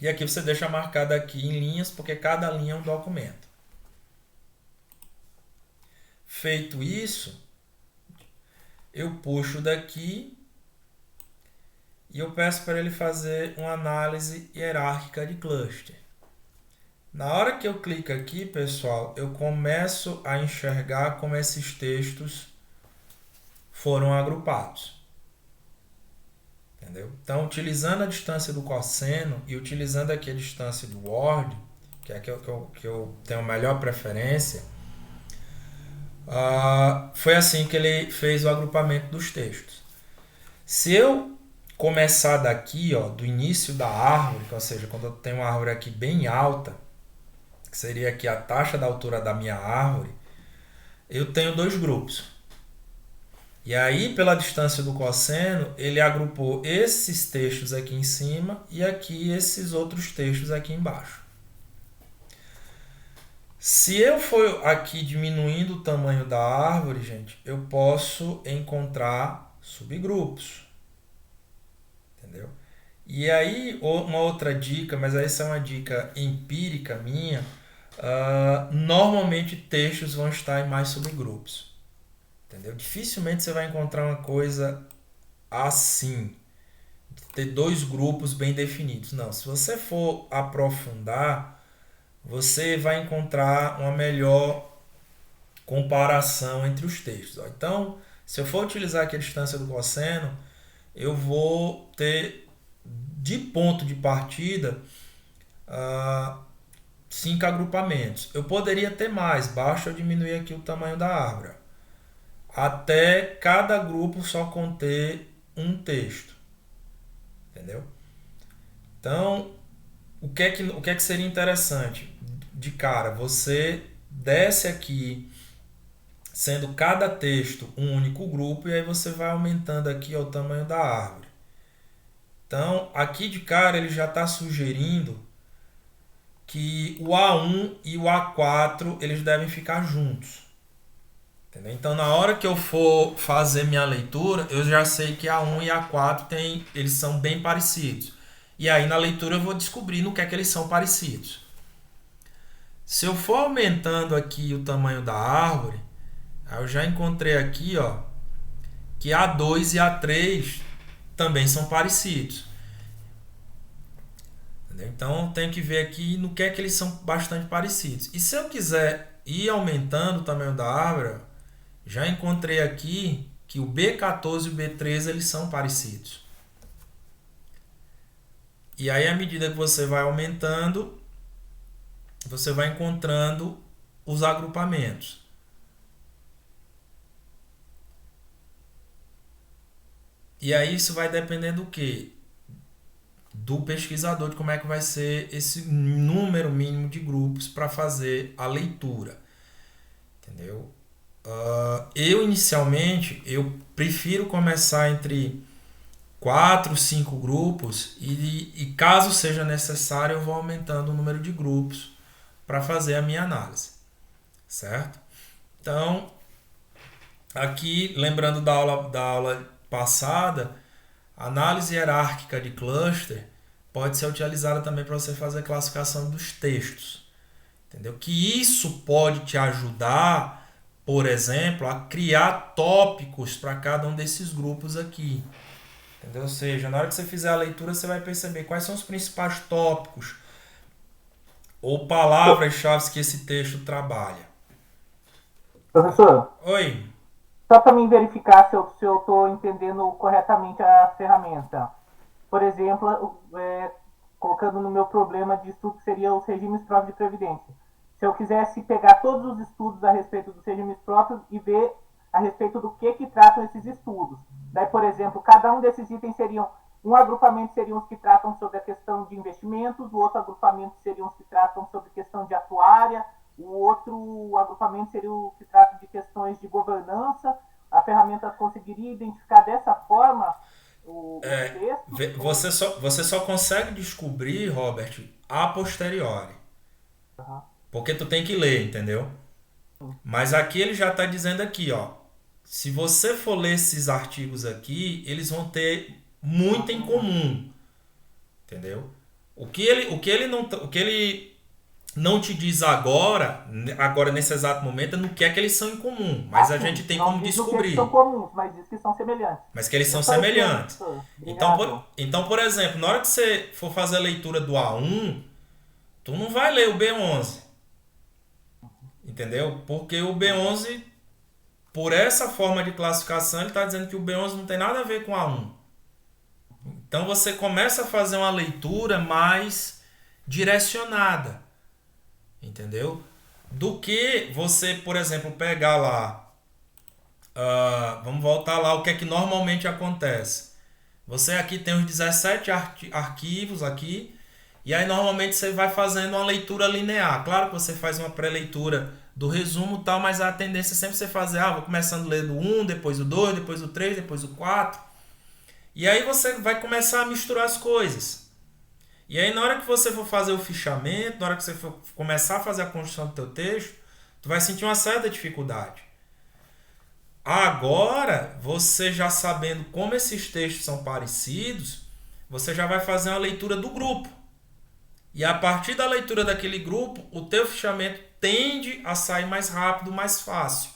E aqui você deixa marcado aqui em linhas, porque cada linha é um documento. Feito isso, eu puxo daqui e eu peço para ele fazer uma análise hierárquica de cluster. Na hora que eu clico aqui, pessoal, eu começo a enxergar como esses textos foram agrupados. Entendeu? Então, utilizando a distância do cosseno e utilizando aqui a distância do Word, que é a que eu tenho a melhor preferência, foi assim que ele fez o agrupamento dos textos. Se eu começar daqui, ó, do início da árvore, ou seja, quando eu tenho uma árvore aqui bem alta, que seria aqui a taxa da altura da minha árvore, eu tenho dois grupos. E aí, pela distância do cosseno, ele agrupou esses textos aqui em cima e aqui esses outros textos aqui embaixo. Se eu for aqui diminuindo o tamanho da árvore, gente, eu posso encontrar subgrupos. Entendeu? E aí, uma outra dica, mas essa é uma dica empírica minha, normalmente textos vão estar em mais subgrupos. Entendeu? Dificilmente você vai encontrar uma coisa assim, de ter dois grupos bem definidos. Não, se você for aprofundar, você vai encontrar uma melhor comparação entre os textos. Então, se eu for utilizar aqui a distância do cosseno, eu vou ter de ponto de partida 5 agrupamentos. Eu poderia ter mais, basta eu diminuir aqui o tamanho da árvore, até cada grupo só conter um texto. Entendeu? Então, o que é que seria interessante? De cara, você desce aqui, sendo cada texto um único grupo, e aí você vai aumentando aqui ó, o tamanho da árvore. Então, aqui de cara ele já está sugerindo que o A1 e o A4 eles devem ficar juntos. Entendeu? Então, na hora que eu for fazer minha leitura, eu já sei que A1 e A4 eles são bem parecidos. E aí na leitura eu vou descobrir no que é que eles são parecidos. Se eu for aumentando aqui o tamanho da árvore, eu já encontrei aqui ó, que A2 e A3 também são parecidos. Entendeu? Então tem que ver aqui no que é que eles são bastante parecidos. E se eu quiser ir aumentando o tamanho da árvore, já encontrei aqui que o B14 e o B13 eles são parecidos. E aí, à medida que você vai aumentando, você vai encontrando os agrupamentos. E aí isso vai depender do quê? Do pesquisador, de como é que vai ser esse número mínimo de grupos para fazer a leitura. Entendeu? Eu inicialmente eu prefiro começar entre 4, 5 grupos e caso seja necessário eu vou aumentando o número de grupos para fazer a minha análise, certo? Então, aqui lembrando da aula passada, a análise hierárquica de cluster pode ser utilizada também para você fazer a classificação dos textos, entendeu? Que isso pode te ajudar por exemplo, a criar tópicos para cada um desses grupos aqui. Entendeu? Ou seja, na hora que você fizer a leitura, você vai perceber quais são os principais tópicos ou palavras-chave que esse texto trabalha. Professor, Oi. só para mim verificar se eu estou entendendo corretamente a ferramenta. Por exemplo, colocando no meu problema de estudo, que seria os regimes próprios de previdência. Se eu quisesse pegar todos os estudos a respeito dos regimes próprios e ver a respeito do que tratam esses estudos. Daí, por exemplo, cada um desses itens seriam, um agrupamento seriam os que tratam sobre a questão de investimentos, o outro agrupamento seriam os que tratam sobre questão de atuária, o outro agrupamento seria o que trata de questões de governança. A ferramenta conseguiria identificar dessa forma os textos? Você só consegue descobrir, Robert, a posteriori. Uhum. Porque tu tem que ler, entendeu? Mas aqui ele já está dizendo aqui, ó. Se você for ler esses artigos aqui, eles vão ter muito em comum, entendeu? O que ele não te diz agora nesse exato momento, é no que é que eles são em comum. Mas a gente tem Não como diz o que são descobrir. comuns, mas diz que são semelhantes. Mas que eles Eu são só entendo, semelhantes. professor. Então, Obrigado. por exemplo, na hora que você for fazer a leitura do A1, tu não vai ler o B11. Entendeu? Porque o B11, por essa forma de classificação, ele está dizendo que o B11 não tem nada a ver com A1. Então você começa a fazer uma leitura mais direcionada. Entendeu? Do que você, por exemplo, pegar lá. Vamos voltar lá, o que é que normalmente acontece. Você aqui tem os 17 arquivos aqui. E aí normalmente você vai fazendo uma leitura linear. Claro que você faz uma pré-leitura do resumo e tal, mas a tendência é sempre você fazer, vou começando a ler do 1, depois o 2, depois o 3, depois o 4. E aí você vai começar a misturar as coisas. E aí na hora que você for fazer o fichamento, na hora que você for começar a fazer a construção do teu texto, tu vai sentir uma certa dificuldade. Agora, você já sabendo como esses textos são parecidos, você já vai fazer uma leitura do grupo. E a partir da leitura daquele grupo, o teu fichamento tende a sair mais rápido, mais fácil.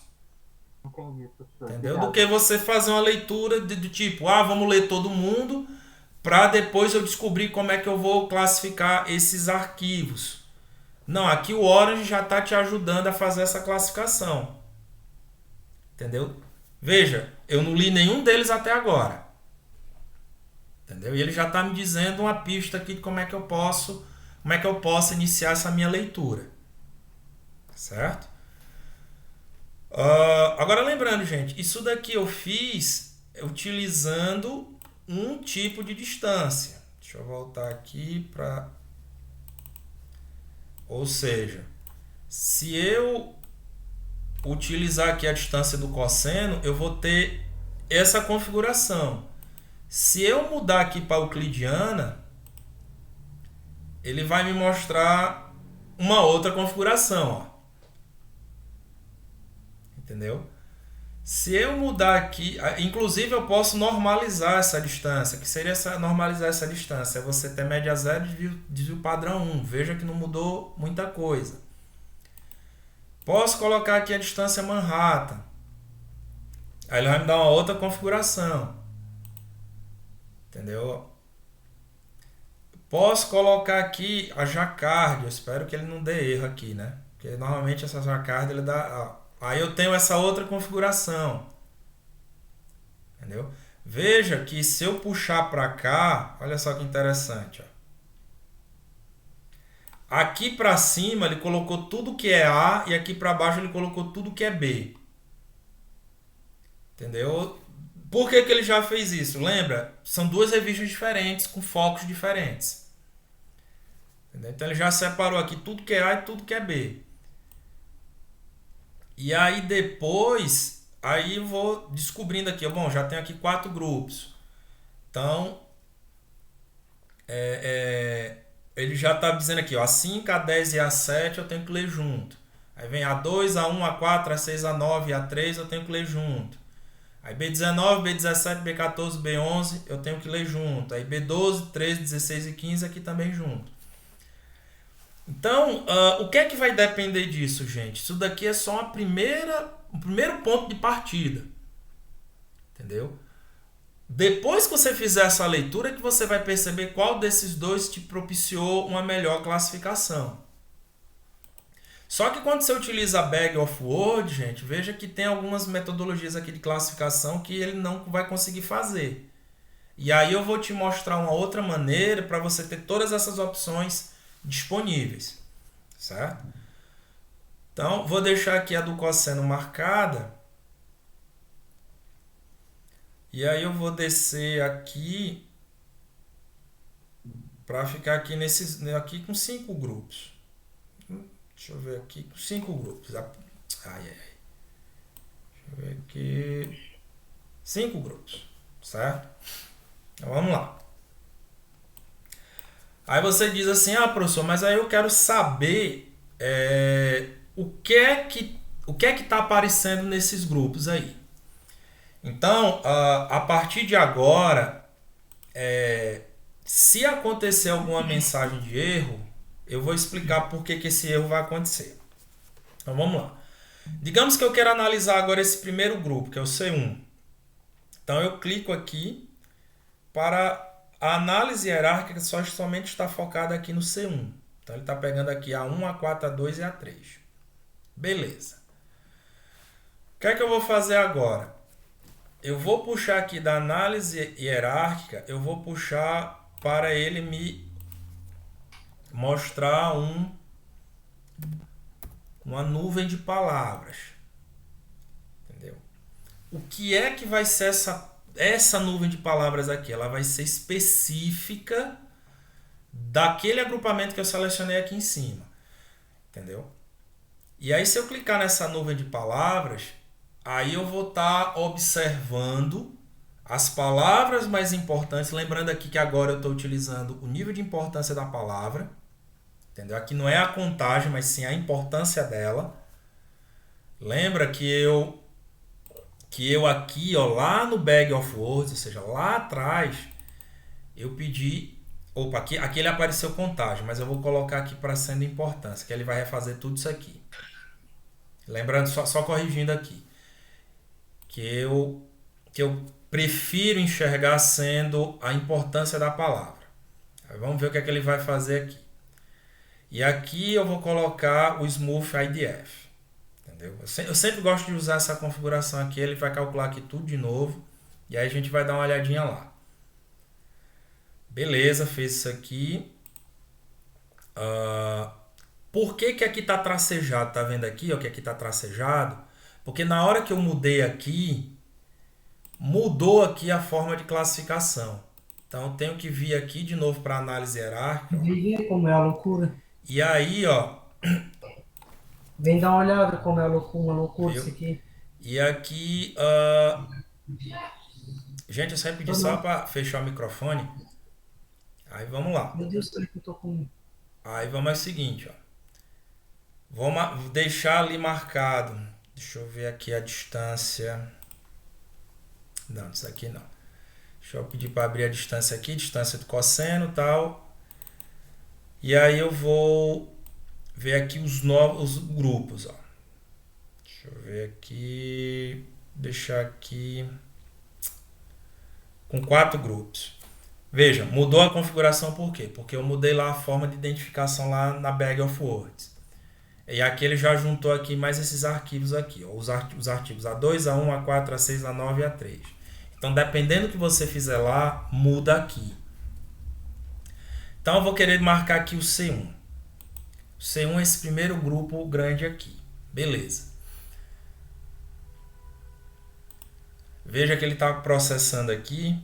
Entendi, professor. Entendeu? Do Obrigado. que você fazer uma leitura do tipo, vamos ler todo mundo, para depois eu descobrir como é que eu vou classificar esses arquivos. Não, aqui o Orange já está te ajudando a fazer essa classificação. Entendeu? Veja, eu não li nenhum deles até agora. Entendeu? E ele já está me dizendo uma pista aqui de como é que eu posso iniciar essa minha leitura. Certo? Agora lembrando, gente, isso daqui eu fiz utilizando um tipo de distância. Deixa eu voltar aqui para... Ou seja, se eu utilizar aqui a distância do cosseno, eu vou ter essa configuração. Se eu mudar aqui para euclidiana, ele vai me mostrar uma outra configuração, ó. Entendeu? Se eu mudar aqui, inclusive eu posso normalizar essa distância. Que seria normalizar essa distância? É você ter média zero e desvio padrão 1. Veja que não mudou muita coisa. Posso colocar aqui a distância Manhattan. Aí ele vai me dar uma outra configuração. Entendeu? Posso colocar aqui a Jacquard. Eu espero que ele não dê erro aqui, né? Porque normalmente essa Jacquard ele dá... Aí eu tenho essa outra configuração. Entendeu? Veja que se eu puxar para cá, olha só que interessante, ó. Aqui para cima ele colocou tudo que é A e aqui para baixo ele colocou tudo que é B. Entendeu? Por que ele já fez isso? Lembra? São duas revistas diferentes com focos diferentes. Entendeu? Então ele já separou aqui tudo que é A e tudo que é B. E aí depois, aí eu vou descobrindo aqui, bom, já tenho aqui 4 grupos. Então, ele já está dizendo aqui, ó, a 5, a 10 e a 7 eu tenho que ler junto. Aí vem a 2, a 1, a 4, a 6, a 9 e a 3 eu tenho que ler junto. Aí B19, B17, B14, B11 eu tenho que ler junto. Aí B12, 13, 16 e 15 aqui também junto. Então, o que é que vai depender disso, gente? Isso daqui é só uma primeira um primeiro ponto de partida. Entendeu? Depois que você fizer essa leitura, que você vai perceber qual desses dois te propiciou uma melhor classificação. Só que quando você utiliza a Bag of Words, gente, veja que tem algumas metodologias aqui de classificação que ele não vai conseguir fazer. E aí eu vou te mostrar uma outra maneira para você ter todas essas opções disponíveis. Certo? Então, vou deixar aqui a do cosseno marcada. E aí eu vou descer aqui para ficar aqui aqui com 5 grupos. Deixa eu ver aqui com 5 grupos. Ai, ai. Deixa eu ver aqui. 5 grupos, certo? Então vamos lá. Aí você diz assim, professor, mas aí eu quero saber o que é que está aparecendo nesses grupos aí. Então, a partir de agora, se acontecer alguma mensagem de erro, eu vou explicar por que esse erro vai acontecer. Então vamos lá. Digamos que eu quero analisar agora esse primeiro grupo, que é o C1. Então eu clico aqui para a análise hierárquica somente está focada aqui no C1. Então ele está pegando aqui a 1, a 4, a 2 e a 3. Beleza. O que é que eu vou fazer agora? Eu vou puxar aqui da análise hierárquica, eu vou puxar para ele me mostrar uma nuvem de palavras. Entendeu? O que é que vai ser essa nuvem de palavras aqui? Ela vai ser específica daquele agrupamento que eu selecionei aqui em cima. Entendeu? E aí se eu clicar nessa nuvem de palavras, aí eu vou estar observando as palavras mais importantes. Lembrando aqui que agora eu estou utilizando o nível de importância da palavra. Entendeu? Aqui não é a contagem, mas sim a importância dela. Lembra que eu aqui, ó, lá no Bag of Words, ou seja, lá atrás, eu pedi... Opa, aqui ele apareceu contagem, mas eu vou colocar aqui para sendo importância, que ele vai refazer tudo isso aqui. Lembrando, só corrigindo aqui, que eu prefiro enxergar sendo a importância da palavra. Aí vamos ver o que é que ele vai fazer aqui. E aqui eu vou colocar o Smooth IDF. Entendeu? Eu sempre gosto de usar essa configuração aqui, ele vai calcular aqui tudo de novo, e aí a gente vai dar uma olhadinha lá. Beleza, fez isso aqui. Por que aqui está tracejado? Tá vendo aqui, ó, que aqui está tracejado? Porque na hora que eu mudei aqui, mudou aqui a forma de classificação. Então eu tenho que vir aqui de novo para análise hierárquica. Viver como é a loucura. E aí, ó. Vem dar uma olhada como é uma loucura Viu? isso aqui. E aqui. Gente, eu sempre pedi só para fechar o microfone. Aí vamos lá. Meu Deus, será que eu tô com. Aí vamos ao seguinte, ó. Vamos deixar ali marcado. Deixa eu ver aqui a distância. Não, isso aqui não. Deixa eu pedir para abrir a distância aqui, distância do cosseno e tal. E aí eu vou ver aqui os novos grupos, ó. Deixa eu ver aqui, deixar aqui com 4 grupos. Veja, mudou a configuração por quê? Porque eu mudei lá a forma de identificação lá na Bag of Words. E aqui ele já juntou aqui mais esses arquivos aqui, ó, os artigos A2, A1, A4, A6, A9 e A3. Então, dependendo do que você fizer lá, muda aqui. Então, eu vou querer marcar aqui o C1. O C1 é esse primeiro grupo grande aqui. Beleza. Veja que ele está processando aqui.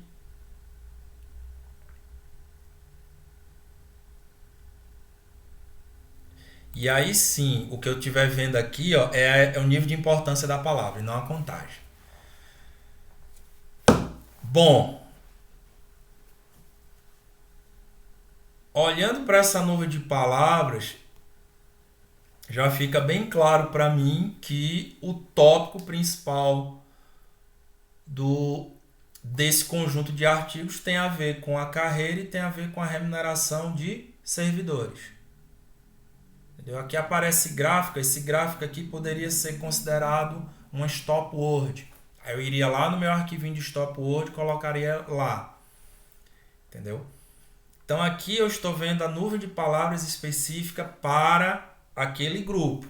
E aí sim, o que eu estiver vendo aqui, ó, é o nível de importância da palavra, e não a contagem. Bom, olhando para essa nuvem de palavras, já fica bem claro para mim que o tópico principal desse conjunto de artigos tem a ver com a carreira e tem a ver com a remuneração de servidores. Entendeu? Aqui aparece gráfico, esse gráfico aqui poderia ser considerado uma stop word. Aí eu iria lá no meu arquivinho de stop word e colocaria lá. Entendeu? Então aqui eu estou vendo a nuvem de palavras específica para aquele grupo.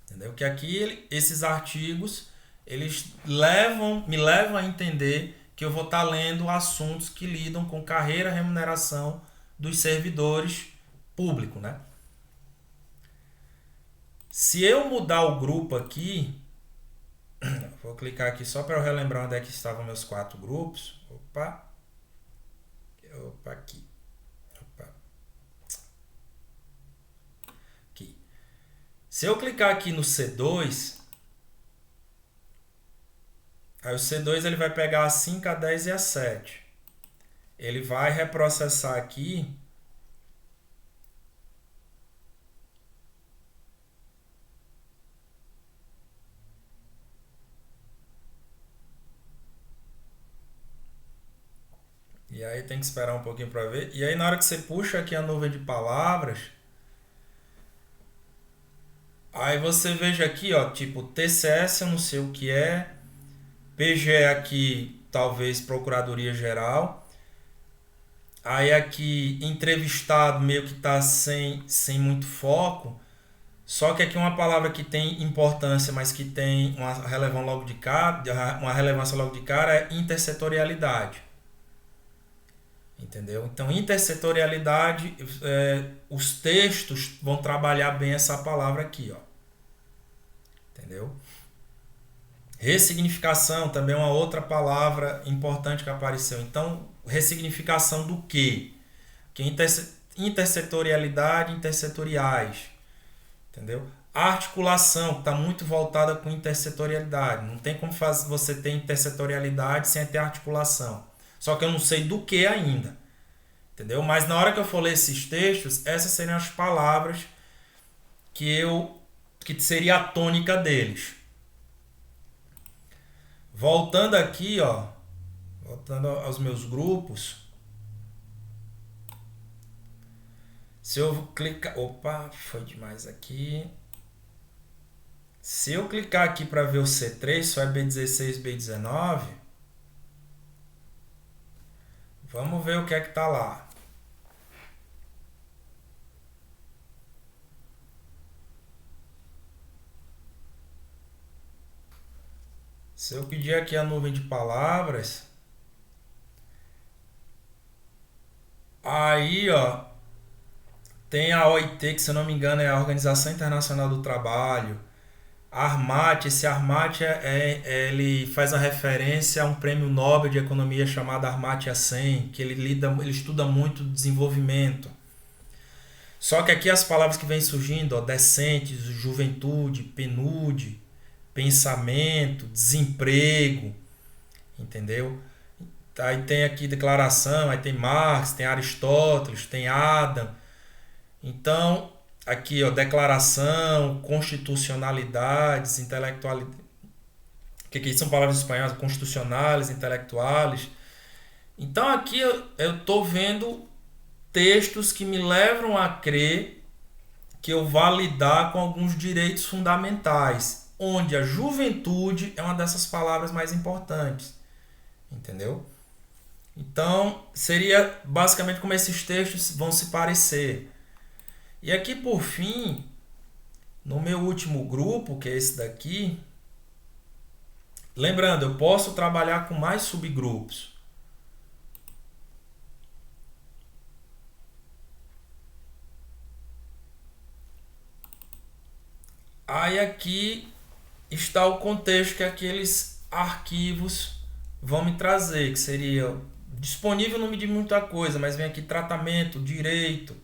Entendeu? Que aqui esses artigos eles me levam a entender que eu vou estar lendo assuntos que lidam com carreira e remuneração dos servidores públicos, né? Se eu mudar o grupo aqui, vou clicar aqui só para eu relembrar onde é que estavam meus 4 grupos. Opa, aqui. Aqui. Se eu clicar aqui no C2, aí o C2 ele vai pegar a 5, a 10 e a 7. Ele vai reprocessar aqui. E aí tem que esperar um pouquinho para ver. E aí na hora que você puxa aqui a nuvem de palavras, aí você veja aqui, ó, tipo TCS, eu não sei o que é. PGE aqui, talvez Procuradoria Geral. Aí aqui, entrevistado meio que tá sem muito foco. Só que aqui uma palavra que tem importância, mas que tem uma relevância logo de cara é intersetorialidade. Entendeu? Então, intersetorialidade, os textos vão trabalhar bem essa palavra aqui, ó. Entendeu? Ressignificação também é uma outra palavra importante que apareceu. Então, ressignificação do quê? Que intersetorialidade, intersetoriais. Entendeu? A articulação está muito voltada com intersetorialidade. Não tem como você ter intersetorialidade sem ter articulação. Só que eu não sei do que ainda. Entendeu? Mas na hora que eu for ler esses textos, essas seriam as palavras que seria a tônica deles. Voltando aqui, ó, voltando aos meus grupos. Se eu clicar, opa, foi demais aqui. Se eu clicar aqui para ver o C3, só é B16, B19. Vamos ver o que é que tá lá. Se eu pedir aqui a nuvem de palavras, aí, ó, tem a OIT, que se eu não me engano é a Organização Internacional do Trabalho. A Armat, esse Armat ele faz uma referência a um prêmio Nobel de Economia chamado Amartya Sen, que ele estuda muito desenvolvimento. Só que aqui as palavras que vêm surgindo, ó, decentes, juventude, PNUD, pensamento, desemprego, entendeu? Aí tem aqui declaração, aí tem Marx, tem Aristóteles, tem Adam. Então, aqui, ó, declaração, constitucionalidades, intelectualidade. O que são palavras espanholas? Constitucionais, intelectuais. Então, aqui eu estou vendo textos que me levam a crer que eu vou lidar com alguns direitos fundamentais, onde a juventude é uma dessas palavras mais importantes. Entendeu? Então, seria basicamente como esses textos vão se parecer. E aqui, por fim, no meu último grupo, que é esse daqui, lembrando, eu posso trabalhar com mais subgrupos. Aí aqui está o contexto que aqueles arquivos vão me trazer, que seria disponível, não me diz muita coisa, mas vem aqui tratamento, direito,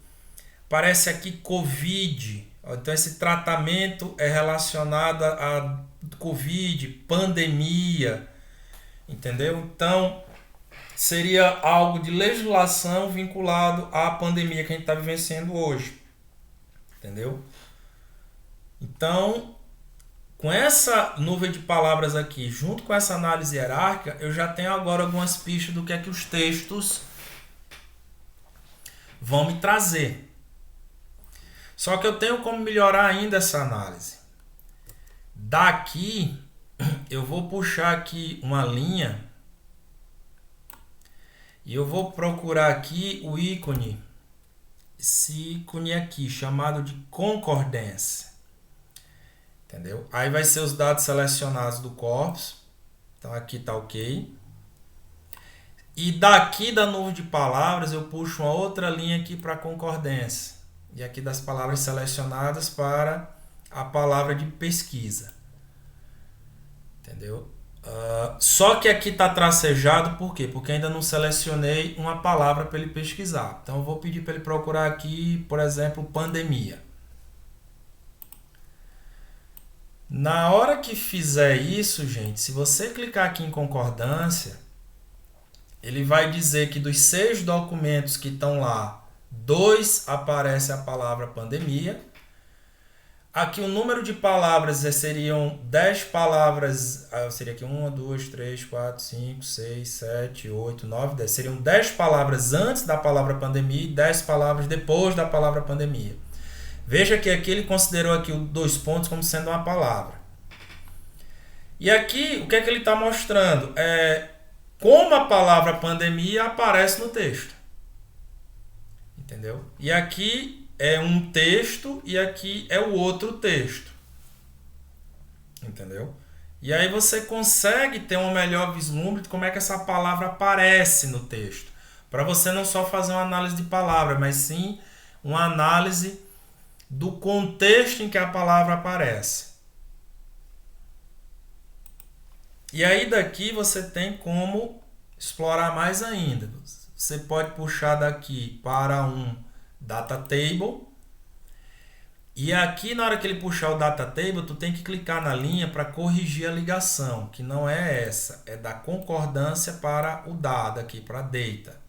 parece aqui Covid, então esse tratamento é relacionado a Covid, pandemia, entendeu? Então seria algo de legislação vinculado à pandemia que a gente está vivenciando hoje, entendeu? Então, com essa nuvem de palavras aqui, junto com essa análise hierárquica, eu já tenho agora algumas pistas do que é que os textos vão me trazer. Só que eu tenho como melhorar ainda essa análise. Daqui eu vou puxar aqui uma linha e eu vou procurar aqui o ícone, esse ícone aqui chamado de concordância, entendeu? Aí vai ser os dados selecionados do corpus, então aqui tá ok. E daqui da nuvem de palavras eu puxo uma outra linha aqui para concordância, e aqui das palavras selecionadas para a palavra de pesquisa, entendeu? Só que aqui está tracejado, por quê? Porque ainda não selecionei uma palavra para ele pesquisar. Então eu vou pedir para ele procurar aqui, por exemplo, pandemia. Na hora que fizer isso, gente, se você clicar aqui em concordância, ele vai dizer que dos 6 documentos que estão lá, 2 aparece a palavra pandemia. Aqui o número de palavras seriam 10 palavras, seria aqui 1, 2, 3, 4, 5, 6, 7, 8, 9, 10. Seriam 10 palavras antes da palavra pandemia e 10 palavras depois da palavra pandemia. Veja que aqui ele considerou aqui os 2 pontos como sendo uma palavra. E aqui o que é que ele está mostrando? Como a palavra pandemia aparece no texto. Entendeu? E aqui é um texto e aqui é o outro texto. Entendeu? E aí você consegue ter um melhor vislumbre de como é que essa palavra aparece no texto. Para você não só fazer uma análise de palavra, mas sim uma análise do contexto em que a palavra aparece. E aí daqui você tem como explorar mais ainda. Você pode puxar daqui para um data table. E aqui na hora que ele puxar o data table, tu tem que clicar na linha para corrigir a ligação, que não é essa, é da concordância para o dado aqui, para data.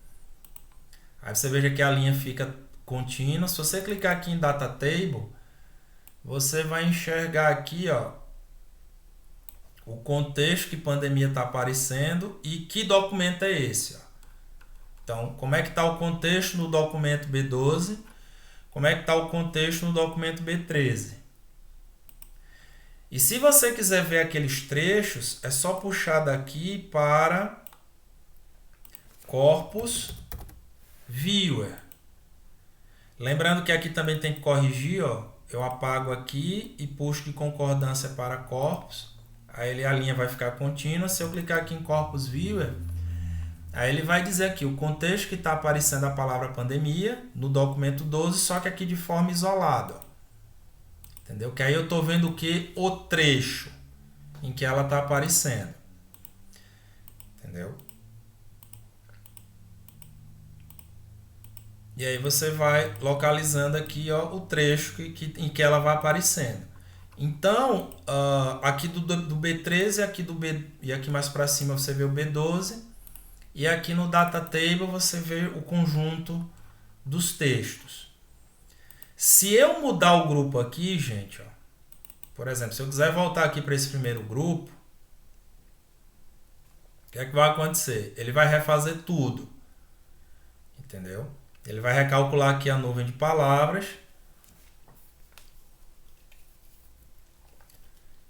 Aí você veja que a linha fica contínua. Se você clicar aqui em data table, você vai enxergar aqui, ó, o contexto que pandemia está aparecendo e que documento é esse, ó. Então, como é que está o contexto no documento B12? Como é que está o contexto no documento B13? E se você quiser ver aqueles trechos, é só puxar daqui para Corpus Viewer. Lembrando que aqui também tem que corrigir, ó. Eu apago aqui e puxo de concordância para Corpus. Aí a linha vai ficar contínua. Se eu clicar aqui em Corpus Viewer, aí ele vai dizer aqui o contexto que está aparecendo a palavra pandemia no documento 12, só que aqui de forma isolada. Ó. Entendeu? Que aí eu estou vendo o que? O trecho em que ela está aparecendo. Entendeu? E aí você vai localizando aqui, ó, o trecho em que ela vai aparecendo. Então, aqui do B13 aqui e aqui mais para cima você vê o B12. E aqui no data table você vê o conjunto dos textos. Se eu mudar o grupo aqui, gente, ó, por exemplo, se eu quiser voltar aqui para esse primeiro grupo, o que é que vai acontecer? Ele vai refazer tudo. Entendeu? Ele vai recalcular aqui a nuvem de palavras.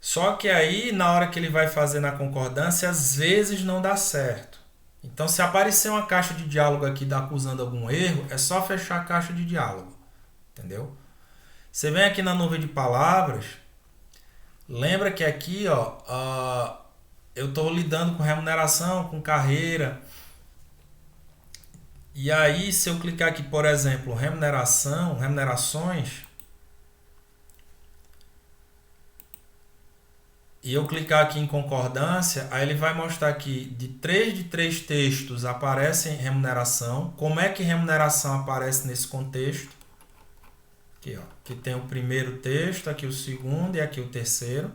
Só que aí, na hora que ele vai fazer na concordância, às vezes não dá certo. Então, se aparecer uma caixa de diálogo aqui acusando algum erro, é só fechar a caixa de diálogo. Entendeu? Você vem aqui na nuvem de palavras, lembra que aqui, ó, eu estou lidando com remuneração, com carreira. E aí, se eu clicar aqui, por exemplo, remunerações, e eu clicar aqui em concordância, aí ele vai mostrar que de 3 textos aparece remuneração. Como é que remuneração aparece nesse contexto? Aqui, ó, aqui tem o primeiro texto, aqui o segundo e aqui o terceiro.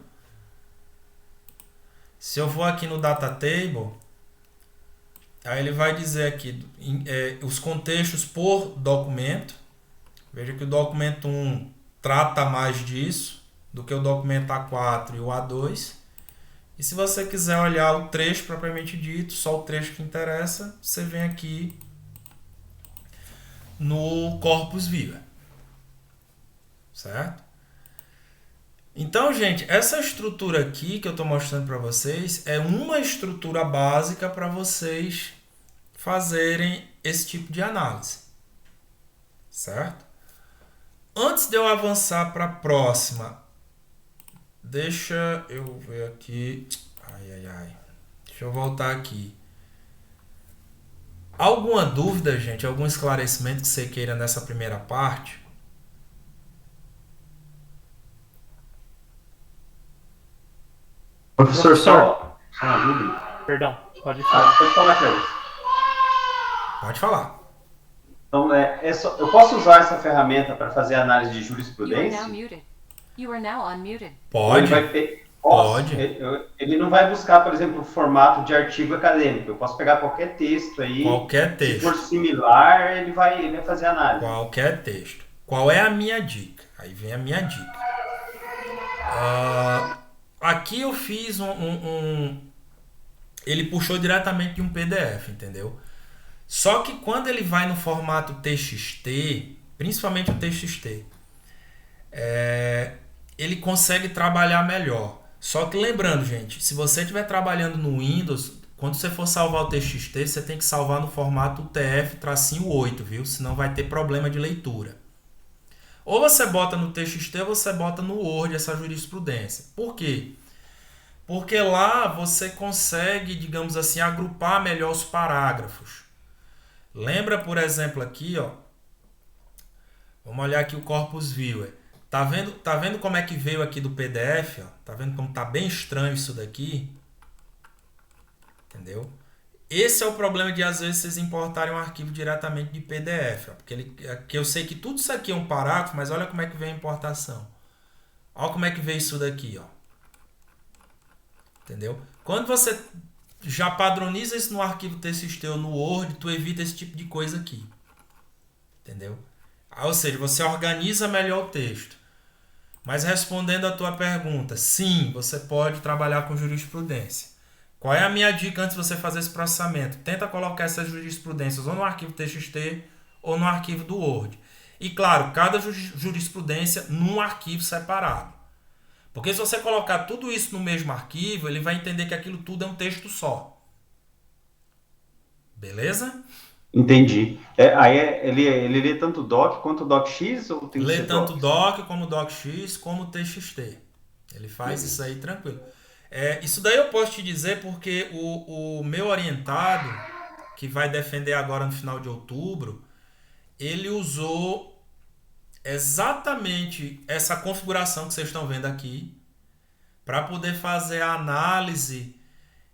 Se eu for aqui no data table, aí ele vai dizer aqui os contextos por documento. Veja que o documento 1 trata mais disso do que o documento A4 e o A2. E se você quiser olhar o trecho propriamente dito, só o trecho que interessa, você vem aqui no Corpus Viewer. Certo? Então, gente, essa estrutura aqui que eu estou mostrando para vocês é uma estrutura básica para vocês fazerem esse tipo de análise, certo? Antes de eu avançar para a próxima, deixa eu ver aqui. Ai, ai, ai. Deixa eu voltar aqui. Alguma dúvida, gente? Algum esclarecimento que você queira nessa primeira parte? Professor, Professor, só uma dúvida. perdão, pode falar. Pode falar, Cleber. Pode falar. Então, eu posso usar essa ferramenta para fazer análise de You are now jurisprudência? muted. You are now unmuted. Ou ele Pode, vai posso, pode. ele não vai buscar, por exemplo, o formato de artigo acadêmico. Eu posso pegar qualquer texto aí. Qualquer Se for texto. similar, ele vai fazer análise. Qualquer texto. Qual é a minha dica? Aí vem a minha dica. Aqui eu fiz ele puxou diretamente de um PDF, entendeu? Só que quando ele vai no formato TXT, principalmente o TXT, ele consegue trabalhar melhor. Só que lembrando, gente, se você estiver trabalhando no Windows, quando você for salvar o TXT, você tem que salvar no formato UTF-8, viu? Senão vai ter problema de leitura. Ou você bota no TXT ou você bota no Word essa jurisprudência. Por quê? Porque lá você consegue, digamos assim, agrupar melhor os parágrafos. Lembra, por exemplo, aqui, ó. Vamos olhar aqui o Corpus Viewer. Tá vendo como é que veio aqui do PDF? Ó? Tá vendo como tá bem estranho isso daqui? Entendeu? Esse é o problema de, às vezes, vocês importarem um arquivo diretamente de PDF. Ó, porque aqui eu sei que tudo isso aqui é um parágrafo, mas olha como é que veio a importação. Olha como é que veio isso daqui, ó. Entendeu? Quando você já padroniza isso no arquivo TXT ou no Word, tu evita esse tipo de coisa aqui. Entendeu? Ou seja, você organiza melhor o texto. Mas respondendo a tua pergunta, sim, você pode trabalhar com jurisprudência. Qual é a minha dica antes de você fazer esse processamento? Tenta colocar essas jurisprudências ou no arquivo TXT ou no arquivo do Word. E claro, cada jurisprudência num arquivo separado. Porque se você colocar tudo isso no mesmo arquivo, ele vai entender que aquilo tudo é um texto só. Beleza? Entendi. Ele lê tanto doc quanto docx ou tem que Lê ser tanto docs? doc como docx como TXT. Ele faz isso aí tranquilo. Isso daí eu posso te dizer porque o meu orientado, que vai defender agora no final de outubro, ele usou exatamente essa configuração que vocês estão vendo aqui para poder fazer a análise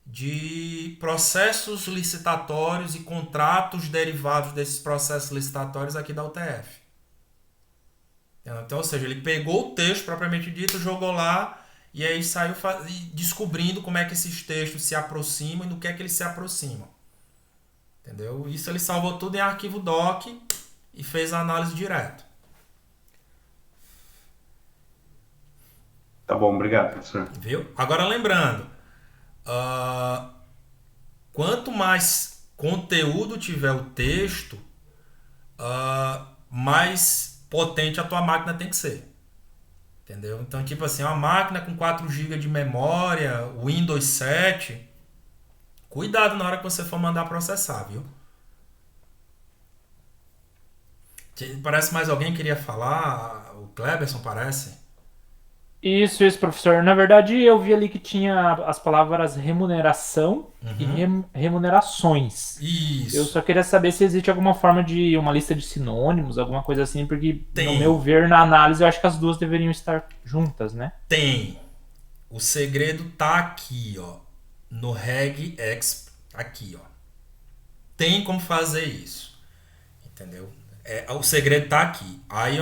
de processos licitatórios e contratos derivados desses processos licitatórios aqui da UTF. Então, ou seja, ele pegou o texto propriamente dito, jogou lá e aí saiu descobrindo como é que esses textos se aproximam e do que é que eles se aproximam. Entendeu? Isso ele salvou tudo em arquivo doc e fez a análise direto. Tá bom, obrigado, professor. Viu? Agora lembrando, quanto mais conteúdo tiver o texto, mais potente a tua máquina tem que ser. Entendeu? Então, tipo assim, uma máquina com 4 GB de memória, Windows 7, cuidado na hora que você for mandar processar, viu? Parece mais alguém queria falar, o Kleberson parece. Isso, professor. Na verdade, eu vi ali que tinha as palavras remuneração e remunerações. Eu Isso. só queria saber se existe alguma forma de uma lista de sinônimos, alguma coisa assim, porque, Tem. no meu ver, na análise, eu acho que as duas deveriam estar juntas, né? Tem. O segredo tá aqui, ó. No regex, aqui, ó. Tem como fazer isso. Entendeu? O segredo tá aqui. Aí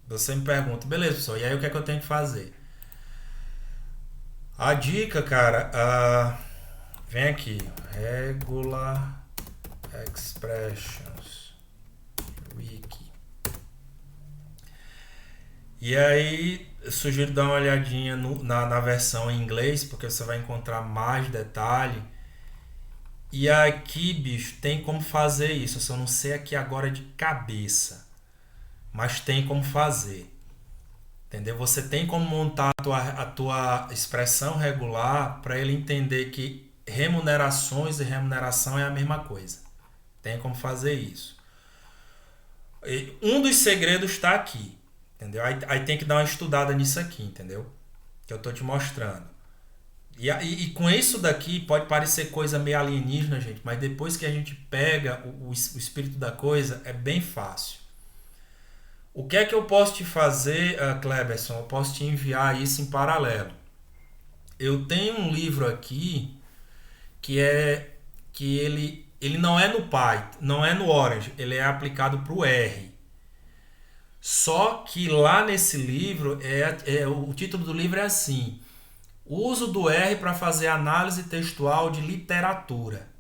você me pergunta, beleza, professor, e aí o que é que eu tenho que fazer? A dica, cara, vem aqui. Regular Expressions Wiki. E aí, eu sugiro dar uma olhadinha na versão em inglês, porque você vai encontrar mais detalhe. E aqui, bicho, tem como fazer isso. Eu só não sei aqui agora de cabeça. Mas tem como fazer. Entendeu? Você tem como montar a tua expressão regular para ele entender que remunerações e remuneração é a mesma coisa. Tem como fazer isso. E um dos segredos está aqui, entendeu? Aí tem que dar uma estudada nisso aqui, entendeu? Que eu tô te mostrando. E com isso daqui pode parecer coisa meio alienígena, gente, mas depois que a gente pega o espírito da coisa, é bem fácil. O que é que eu posso te fazer, Kleberson? Eu posso te enviar isso em paralelo. Eu tenho um livro aqui que ele não é no Python, não é no Orange, ele é aplicado para o R. Só que lá nesse livro, o título do livro é assim: uso do R para fazer análise textual de literatura.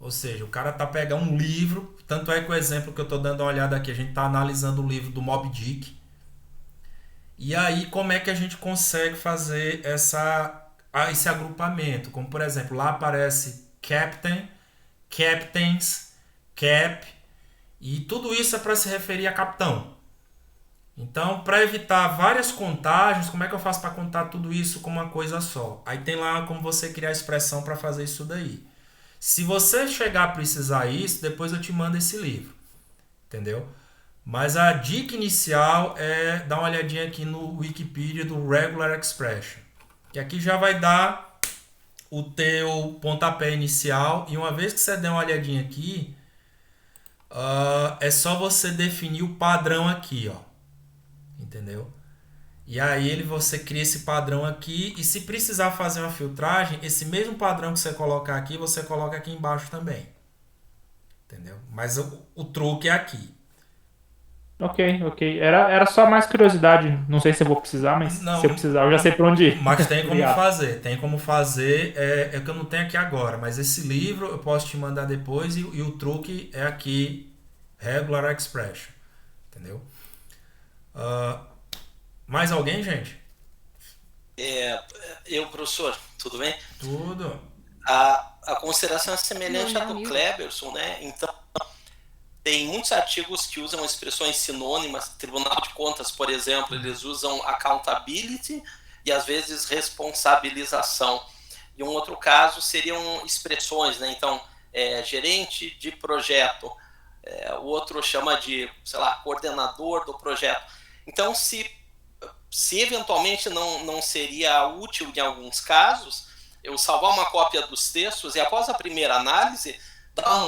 Ou seja, o cara tá pegando um livro, tanto é que o exemplo que eu tô dando uma olhada aqui, a gente tá analisando o livro do Moby Dick. E aí, como é que a gente consegue fazer esse agrupamento? Como, por exemplo, lá aparece Captain, Captains, Cap, e tudo isso é para se referir a capitão. Então, para evitar várias contagens, como é que eu faço para contar tudo isso como uma coisa só? Aí tem lá como você criar a expressão para fazer isso daí. Se você chegar a precisar isso, depois eu te mando esse livro. Entendeu? Mas a dica inicial é dar uma olhadinha aqui no Wikipedia do Regular Expression. Que aqui já vai dar o teu pontapé inicial. E uma vez que você der uma olhadinha aqui, é só você definir o padrão aqui, ó. Entendeu? E aí você cria esse padrão aqui, e se precisar fazer uma filtragem, esse mesmo padrão que você colocar aqui, você coloca aqui embaixo também. Entendeu? Mas o truque é aqui. Ok. Era só mais curiosidade. Não sei se eu vou precisar, mas Não, se eu precisar, eu já sei pra onde ir. Mas tem como Obrigado. fazer. Tem como fazer. É que eu não tenho aqui agora, mas esse livro eu posso te mandar depois, e o truque é aqui, Regular Expression. Entendeu? Mais alguém, gente? Professor, tudo bem? Tudo. A consideração é semelhante à Não, do não. Kleberson, né? Então, tem muitos artigos que usam expressões sinônimas. Tribunal de Contas, por exemplo, eles usam accountability e às vezes responsabilização. E um outro caso seriam expressões, né? Então, gerente de projeto, o outro chama de, sei lá, coordenador do projeto. Então, se eventualmente não seria útil em alguns casos, eu salvar uma cópia dos textos e após a primeira análise,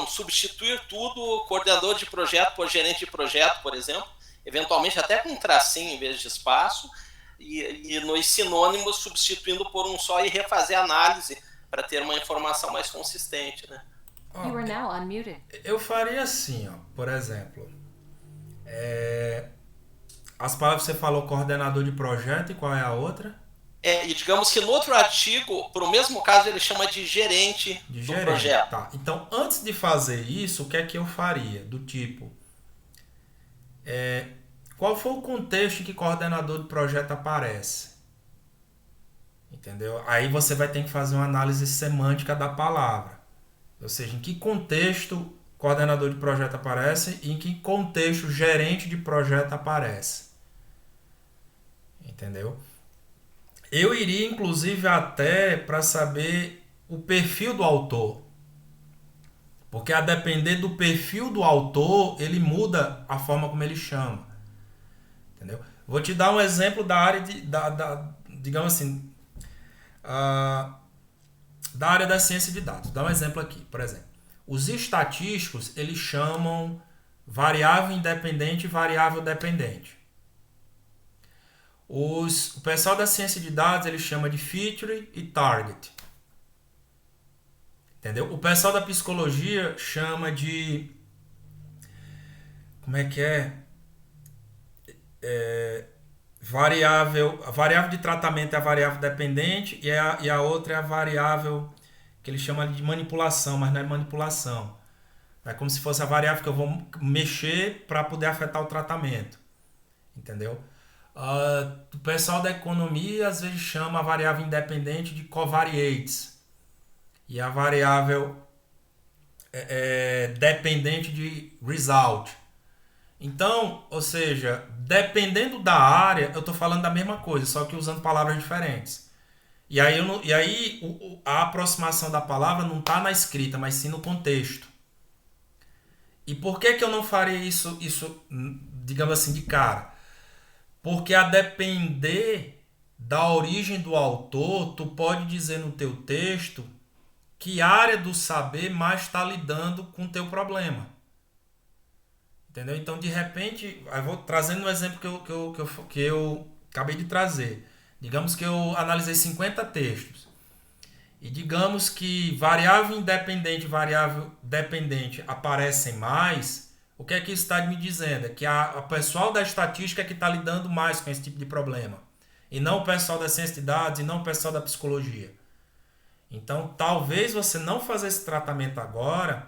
substituir tudo, coordenador de projeto por gerente de projeto, por exemplo, eventualmente até com um tracinho em vez de espaço, e nos sinônimos substituindo por um só e refazer a análise para ter uma informação mais consistente, né? You are now unmuted. Eu faria assim, ó, por exemplo. As palavras que você falou, coordenador de projeto, e qual é a outra? E digamos que no outro artigo, para o mesmo caso, ele chama de gerente do projeto. Tá. Então, antes de fazer isso, o que é que eu faria? Do tipo, qual foi o contexto em que coordenador de projeto aparece? Entendeu? Aí você vai ter que fazer uma análise semântica da palavra. Ou seja, em que contexto coordenador de projeto aparece e em que contexto gerente de projeto aparece. Entendeu? Eu iria, inclusive, até para saber o perfil do autor. Porque a depender do perfil do autor, ele muda a forma como ele chama. Entendeu? Vou te dar um exemplo da área digamos assim, da área da ciência de dados. Dá um exemplo aqui, por exemplo. Os estatísticos, eles chamam variável independente e variável dependente. O pessoal da ciência de dados, ele chama de feature e target. Entendeu? O pessoal da psicologia chama de... Como é que é? A variável de tratamento é a variável dependente e a outra é a variável que ele chama de manipulação, mas não é manipulação. É como se fosse a variável que eu vou mexer para poder afetar o tratamento. Entendeu? O pessoal da economia às vezes chama a variável independente de covariates. E a variável dependente de result. Então, ou seja, dependendo da área, eu estou falando da mesma coisa, só que usando palavras diferentes. E aí, a aproximação da palavra não está na escrita, mas sim no contexto. E por que eu não faria isso, digamos assim, de cara? Porque a depender da origem do autor, tu pode dizer no teu texto que área do saber mais está lidando com o teu problema. Entendeu? Então, de repente, eu vou trazendo um exemplo que eu acabei de trazer. Digamos que eu analisei 50 textos. E digamos que variável independente e variável dependente aparecem mais. O que é que isso está me dizendo? É que a pessoal da estatística é que está lidando mais com esse tipo de problema. E não o pessoal da ciência de dados e não o pessoal da psicologia. Então, talvez você não fazer esse tratamento agora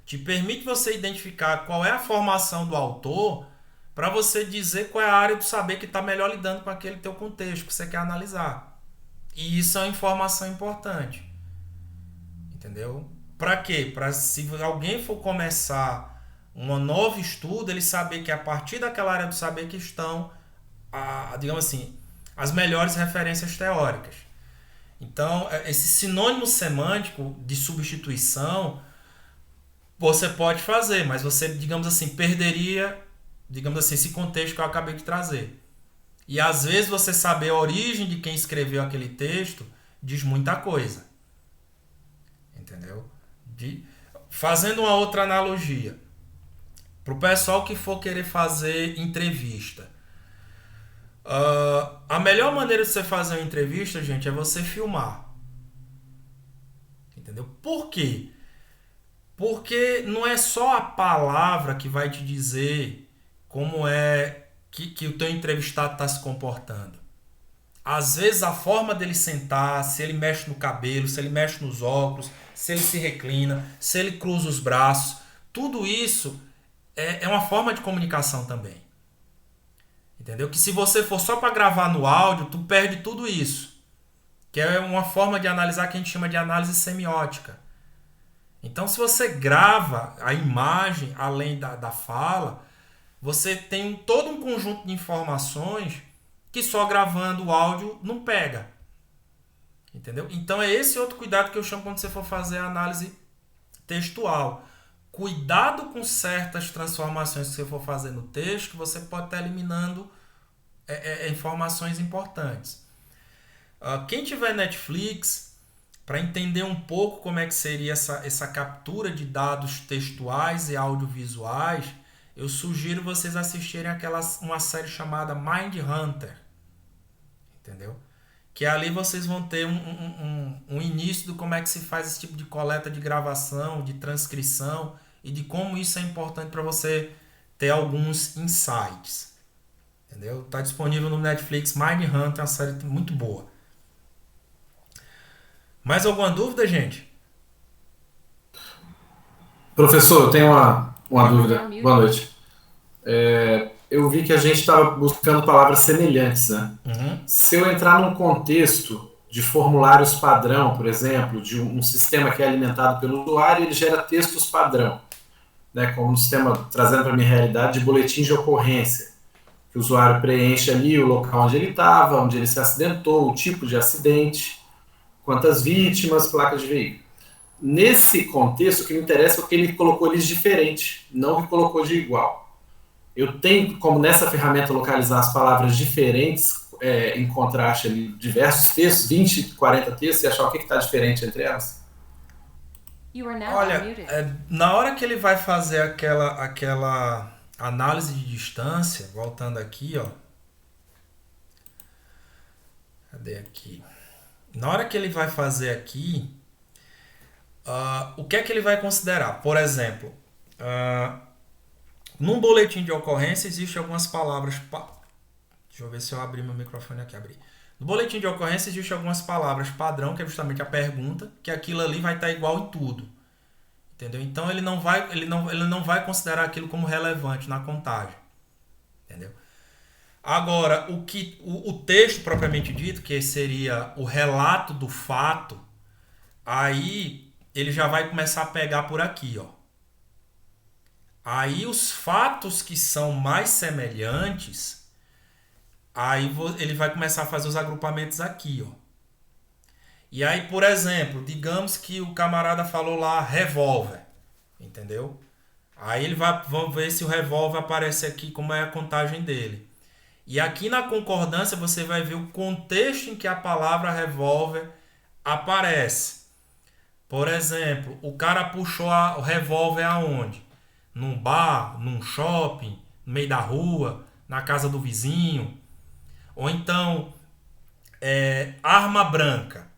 te permite você identificar qual é a formação do autor para você dizer qual é a área do saber que está melhor lidando com aquele teu contexto que você quer analisar. E isso é uma informação importante. Entendeu? Para quê? Para se alguém for começar um novo estudo, ele saber que a partir daquela área do saber que estão, digamos assim, as melhores referências teóricas. Então, esse sinônimo semântico de substituição você pode fazer, mas você, digamos assim, perderia, digamos assim, esse contexto que eu acabei de trazer. E às vezes você saber a origem de quem escreveu aquele texto diz muita coisa. Entendeu? Fazendo uma outra analogia. Para o pessoal que for querer fazer entrevista. A melhor maneira de você fazer uma entrevista, gente, é você filmar. Entendeu? Por quê? Porque não é só a palavra que vai te dizer como é que o teu entrevistado está se comportando. Às vezes a forma dele sentar, se ele mexe no cabelo, se ele mexe nos óculos, se ele se reclina, se ele cruza os braços, tudo isso é uma forma de comunicação também. Entendeu? Que se você for só para gravar no áudio, tu perde tudo isso. Que é uma forma de analisar que a gente chama de análise semiótica. Então, se você grava a imagem além da fala, você tem todo um conjunto de informações que só gravando o áudio não pega. Entendeu? Então, é esse outro cuidado que eu chamo quando você for fazer a análise textual. Cuidado com certas transformações que você for fazer no texto, que você pode estar eliminando informações importantes. Quem tiver Netflix, para entender um pouco como é que seria essa captura de dados textuais e audiovisuais, eu sugiro vocês assistirem uma série chamada Mind Hunter. Entendeu? Que ali vocês vão ter um início de como é que se faz esse tipo de coleta de gravação, de transcrição e de como isso é importante para você ter alguns insights. Entendeu? Está disponível no Netflix. Mind Hunter é uma série muito boa. Mais alguma dúvida, gente? Professor, eu tenho uma dúvida. Boa noite. Eu vi que a gente estava buscando palavras semelhantes, né? Uhum. Se eu entrar num contexto de formulários padrão, por exemplo, de um sistema que é alimentado pelo usuário, ele gera textos padrão, né? Como um sistema, trazendo para a minha realidade, de boletim de ocorrência, que o usuário preenche ali o local onde ele estava, onde ele se acidentou, o tipo de acidente, quantas vítimas, placas de veículo. Nesse contexto, o que me interessa é que ele colocou eles diferente, não que colocou de igual. Eu tenho como nessa ferramenta localizar as palavras diferentes, em contraste ali, diversos textos, 20, 40 textos, e achar o que está diferente entre elas? Olha, na hora que ele vai fazer aquela análise de distância, voltando aqui, ó. Cadê aqui? Na hora que ele vai fazer aqui, o que é que ele vai considerar? Por exemplo, num boletim de ocorrência existem algumas palavras... Deixa eu ver se eu abri meu microfone aqui. Abri. No boletim de ocorrência existem algumas palavras padrão, que é justamente a pergunta, que aquilo ali vai estar igual em tudo. Entendeu? Então ele não vai considerar aquilo como relevante na contagem. Entendeu? Agora, o texto propriamente dito, que seria o relato do fato, aí ele já vai começar a pegar por aqui, ó. Aí os fatos que são mais semelhantes, aí ele vai começar a fazer os agrupamentos aqui, ó. E aí, por exemplo, digamos que o camarada falou lá revólver, entendeu? Aí ele vamos ver se o revólver aparece aqui, como é a contagem dele. E aqui na concordância você vai ver o contexto em que a palavra revólver aparece. Por exemplo, o cara puxou o revólver aonde? Num bar, num shopping, no meio da rua, na casa do vizinho. Ou então, arma branca.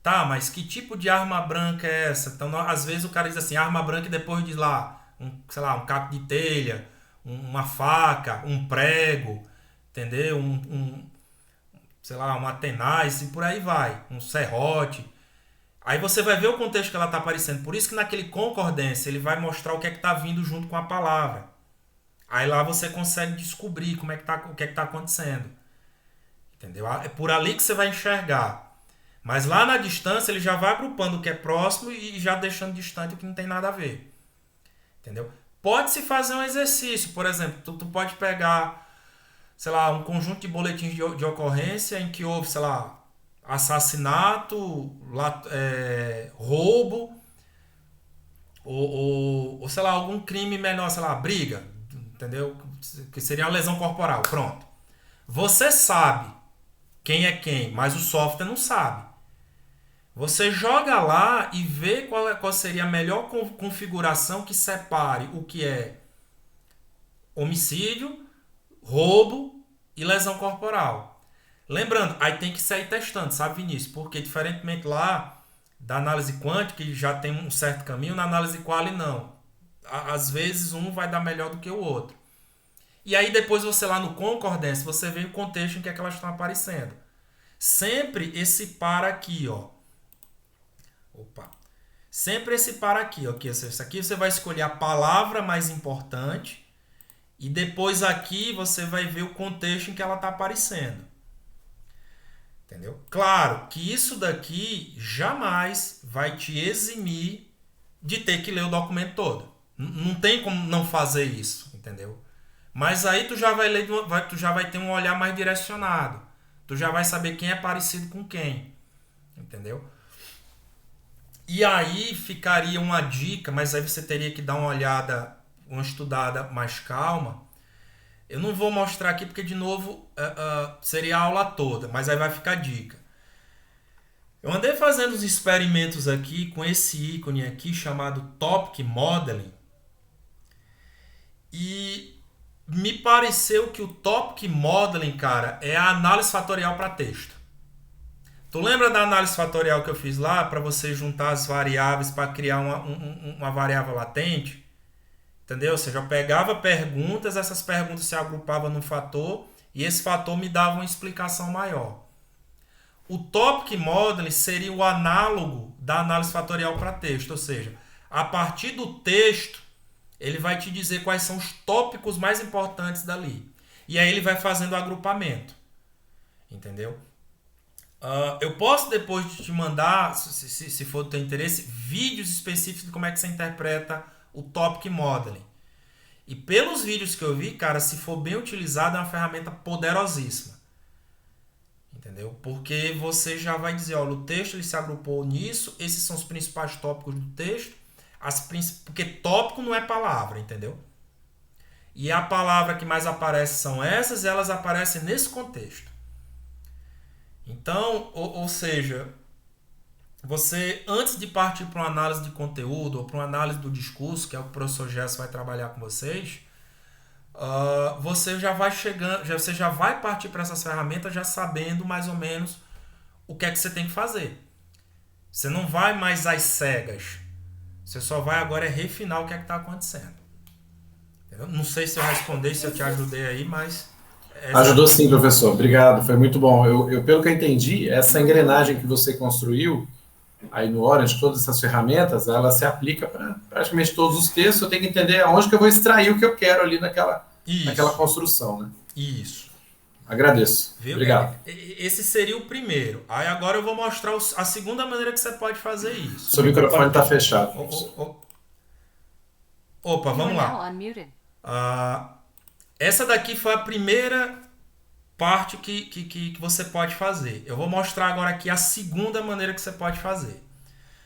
Tá, mas que tipo de arma branca é essa? Então, às vezes o cara diz assim, arma branca e depois diz lá, sei lá, um caco de telha, uma faca, um prego, entendeu? Sei lá, uma tenaz e por aí vai, um serrote. Aí você vai ver o contexto que ela está aparecendo. Por isso que naquele concordância ele vai mostrar o que é que está vindo junto com a palavra. Aí lá você consegue descobrir o que é que está acontecendo. Entendeu? É por ali que você vai enxergar. Mas lá na distância ele já vai agrupando o que é próximo e já deixando distante o que não tem nada a ver. Entendeu? Pode-se fazer um exercício, por exemplo, tu pode pegar, sei lá, um conjunto de boletins de ocorrência em que houve, sei lá, assassinato, roubo, ou sei lá, algum crime menor, sei lá, briga, entendeu? Que seria uma lesão corporal, pronto. Você sabe quem é quem, mas o software não sabe. Você joga lá e vê qual seria a melhor configuração que separe o que é homicídio, roubo e lesão corporal. Lembrando, aí tem que sair testando, sabe, Vinícius? Porque diferentemente lá da análise quântica, que já tem um certo caminho, na análise quali não. Às vezes um vai dar melhor do que o outro. E aí depois você lá no concordância, você vê o contexto em que elas estão aparecendo. Sempre esse par aqui, ó. Sempre esse par aqui, ó. Isso aqui você vai escolher a palavra mais importante e depois aqui você vai ver o contexto em que ela está aparecendo. Entendeu? Claro que isso daqui jamais vai te eximir de ter que ler o documento todo. Não tem como não fazer isso, entendeu? Mas aí tu já vai ler, tu já vai ter um olhar mais direcionado. Tu já vai saber quem é parecido com quem. Entendeu? E aí ficaria uma dica, mas aí você teria que dar uma olhada, uma estudada mais calma. Eu não vou mostrar aqui porque, de novo, seria a aula toda, mas aí vai ficar dica. Eu andei fazendo uns experimentos aqui com esse ícone aqui chamado Topic Modeling e me pareceu que o Topic Modeling, cara, é a análise fatorial para texto. Tu lembra da análise fatorial que eu fiz lá para você juntar as variáveis para criar uma variável latente? Entendeu? Ou seja, eu pegava perguntas, essas perguntas se agrupavam num fator e esse fator me dava uma explicação maior. O Topic Modeling seria o análogo da análise fatorial para texto, ou seja, a partir do texto ele vai te dizer quais são os tópicos mais importantes dali. E aí ele vai fazendo o agrupamento. Entendeu? Eu posso depois te mandar, se for do teu interesse, vídeos específicos de como é que você interpreta o Topic Modeling. E pelos vídeos que eu vi, cara, se for bem utilizado, é uma ferramenta poderosíssima. Entendeu? Porque você já vai dizer, olha, o texto ele se agrupou nisso, esses são os principais tópicos do texto, porque tópico não é palavra, entendeu? E a palavra que mais aparece são essas, e elas aparecem nesse contexto. Então, ou seja, você, antes de partir para uma análise de conteúdo ou para uma análise do discurso, que é o que o professor Gerson vai trabalhar com vocês, você já vai chegando, você já vai partir para essas ferramentas já sabendo mais ou menos o que é que você tem que fazer. Você não vai mais às cegas. Você só vai agora refinar o que é que está acontecendo. Entendeu? Não sei se eu respondi, se eu te ajudei aí, mas... Ajudou sim, professor. Obrigado, foi muito bom. Pelo que eu entendi, essa engrenagem que você construiu aí no Orange, todas essas ferramentas, ela se aplica para praticamente todos os textos. Eu tenho que entender aonde que eu vou extrair o que eu quero ali naquela construção, né? Isso. Agradeço. Viu? Obrigado. Esse seria o primeiro. Aí agora eu vou mostrar a segunda maneira que você pode fazer isso. Seu microfone está fechado. Opa, You are vamos now lá. unmuted. Essa daqui foi a primeira parte que você pode fazer. Eu vou mostrar agora aqui a segunda maneira que você pode fazer.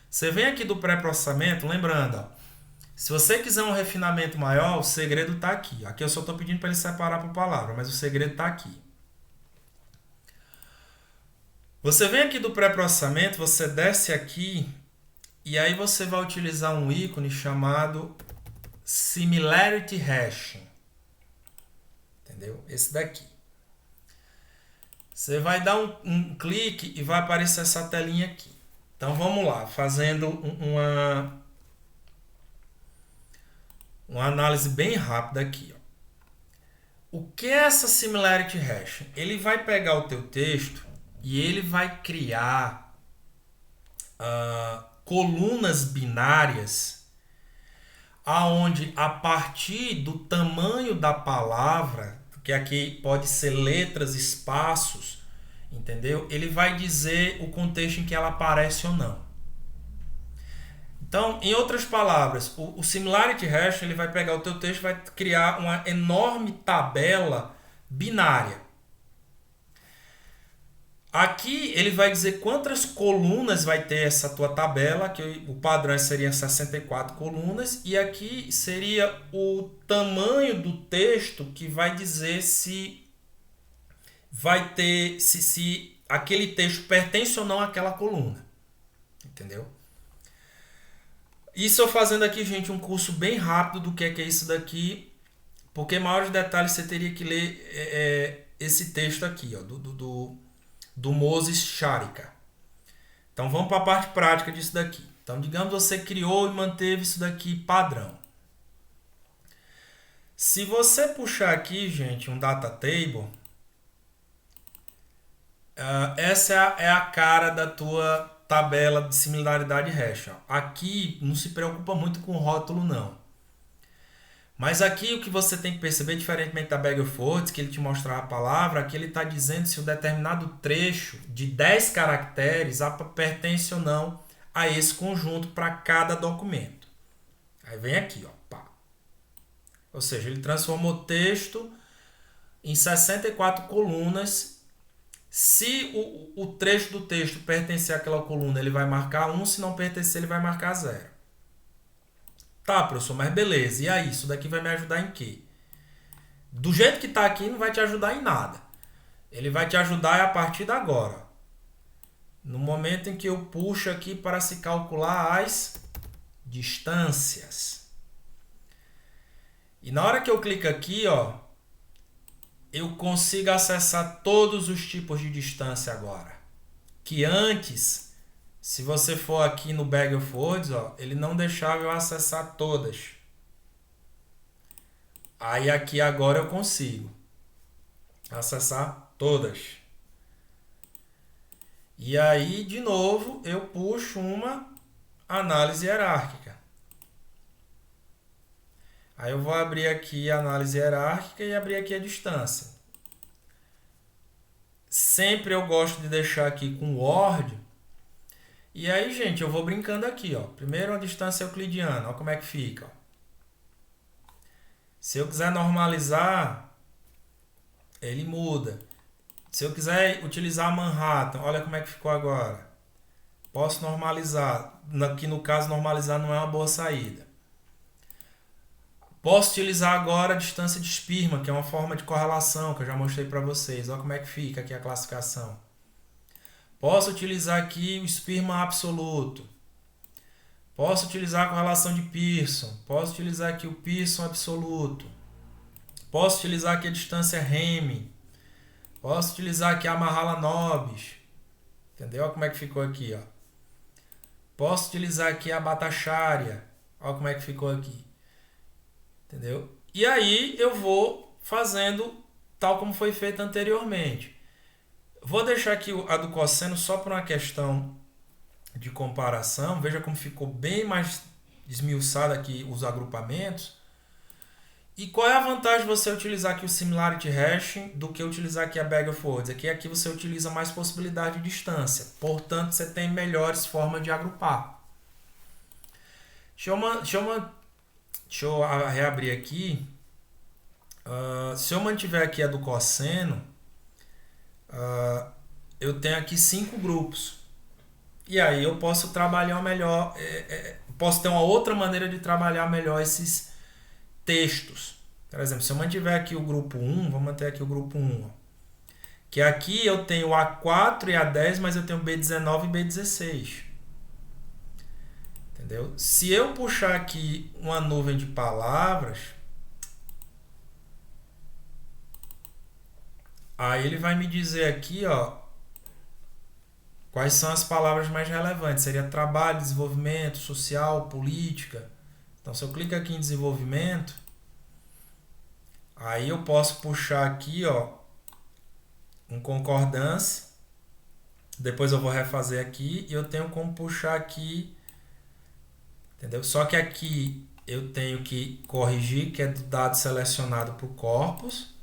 Você vem aqui do pré-processamento, lembrando, ó, se você quiser um refinamento maior, o segredo está aqui. Aqui eu só estou pedindo para ele separar por palavra, mas o segredo está aqui. Você vem aqui do pré-processamento, você desce aqui e aí você vai utilizar um ícone chamado Similarity Hashing. Entendeu? Esse daqui. Você vai dar um clique e vai aparecer essa telinha aqui. Então vamos lá, fazendo uma análise bem rápida aqui. Ó. O que é essa Similarity Hashing? Ele vai pegar o teu texto e ele vai criar colunas binárias aonde a partir do tamanho da palavra, que aqui pode ser letras, espaços, entendeu? Ele vai dizer o contexto em que ela aparece ou não. Então, em outras palavras, o Similarity Hash ele vai pegar o teu texto e vai criar uma enorme tabela binária. Aqui ele vai dizer quantas colunas vai ter essa tua tabela, que o padrão seria 64 colunas, e aqui seria o tamanho do texto que vai dizer se vai ter se aquele texto pertence ou não àquela coluna. Entendeu? Isso eu fazendo aqui, gente, um curso bem rápido do que é isso daqui, porque maiores detalhes você teria que ler esse texto aqui, ó, do Moses Sharika. Então vamos para a parte prática disso daqui. Então digamos você criou e manteve isso daqui padrão. Se você puxar aqui, gente, um data table, essa é a cara da tua tabela de similaridade hash. Ó. Aqui não se preocupa muito com o rótulo não. Mas aqui o que você tem que perceber, diferentemente da Bag of Words, que ele te mostrar a palavra, aqui ele está dizendo se um determinado trecho de 10 caracteres pertence ou não a esse conjunto para cada documento. Aí vem aqui, ó, pá. Ou seja, ele transformou o texto em 64 colunas. Se o trecho do texto pertencer àquela coluna, ele vai marcar 1, se não pertencer, ele vai marcar 0. Tá, professor, mas beleza. E aí, isso daqui vai me ajudar em quê? Do jeito que está aqui, não vai te ajudar em nada. Ele vai te ajudar a partir de agora. No momento em que eu puxo aqui para se calcular as distâncias. E na hora que eu clico aqui, ó, eu consigo acessar todos os tipos de distância agora. Que antes... Se você for aqui no Bag of Words, ó, ele não deixava eu acessar todas. Aí aqui agora eu consigo acessar todas. E aí, de novo, eu puxo uma análise hierárquica. Aí eu vou abrir aqui a análise hierárquica e abrir aqui a distância. Sempre eu gosto de deixar aqui com Word. E aí, gente, eu vou brincando aqui, ó. Primeiro a distância euclidiana, ó como é que fica, ó. Se eu quiser normalizar, ele muda. Se eu quiser utilizar Manhattan, olha como é que ficou agora. Posso normalizar. Aqui no caso, normalizar não é uma boa saída. Posso utilizar agora a distância de Spearman, que é uma forma de correlação que eu já mostrei para vocês. Olha como é que fica aqui a classificação. Posso utilizar aqui o Spearman absoluto. Posso utilizar a correlação de Pearson. Posso utilizar aqui o Pearson absoluto. Posso utilizar aqui a distância Hamming. Posso utilizar aqui a Mahalanobis. Entendeu? Olha como é que ficou aqui, ó. Posso utilizar aqui a Bhattacharya. Olha como é que ficou aqui. Entendeu? E aí eu vou fazendo tal como foi feito anteriormente. Vou deixar aqui a do cosseno só por uma questão de comparação. Veja como ficou bem mais esmiuçado aqui os agrupamentos. E qual é a vantagem de você utilizar aqui o Similarity Hashing do que utilizar aqui a Bag of Words? Aqui você utiliza mais possibilidade de distância. Portanto, você tem melhores formas de agrupar. Deixa eu Deixa eu reabrir aqui. Se eu mantiver aqui a do cosseno, eu tenho aqui 5 grupos. E aí eu posso trabalhar melhor, posso ter uma outra maneira de trabalhar melhor esses textos. Por exemplo, se eu mantiver aqui o grupo 1, vou manter aqui o grupo 1, ó, que aqui eu tenho A4 e A10, mas eu tenho B19 e B16. Entendeu? Se eu puxar aqui uma nuvem de palavras, aí ele vai me dizer aqui, ó, quais são as palavras mais relevantes. Seria trabalho, desenvolvimento, social, política. Então, se eu clico aqui em desenvolvimento, aí eu posso puxar aqui, ó, um concordância. Depois eu vou refazer aqui e eu tenho como puxar aqui, entendeu? Só que aqui eu tenho que corrigir, que é do dado selecionado para o corpus.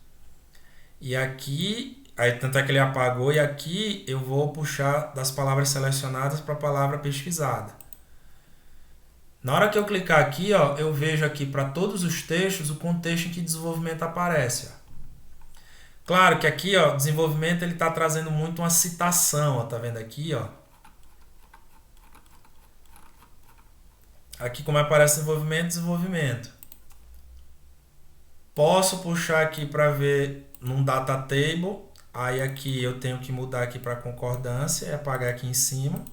E aqui, aí tanto é que ele apagou, e aqui eu vou puxar das palavras selecionadas para a palavra pesquisada. Na hora que eu clicar aqui, ó, eu vejo aqui para todos os textos o contexto em que desenvolvimento aparece. Ó. Claro que aqui, ó, desenvolvimento ele está trazendo muito uma citação, ó, tá vendo aqui, ó? Aqui como aparece desenvolvimento. Posso puxar aqui para ver num data table, aí aqui eu tenho que mudar aqui para concordância, apagar aqui em cima.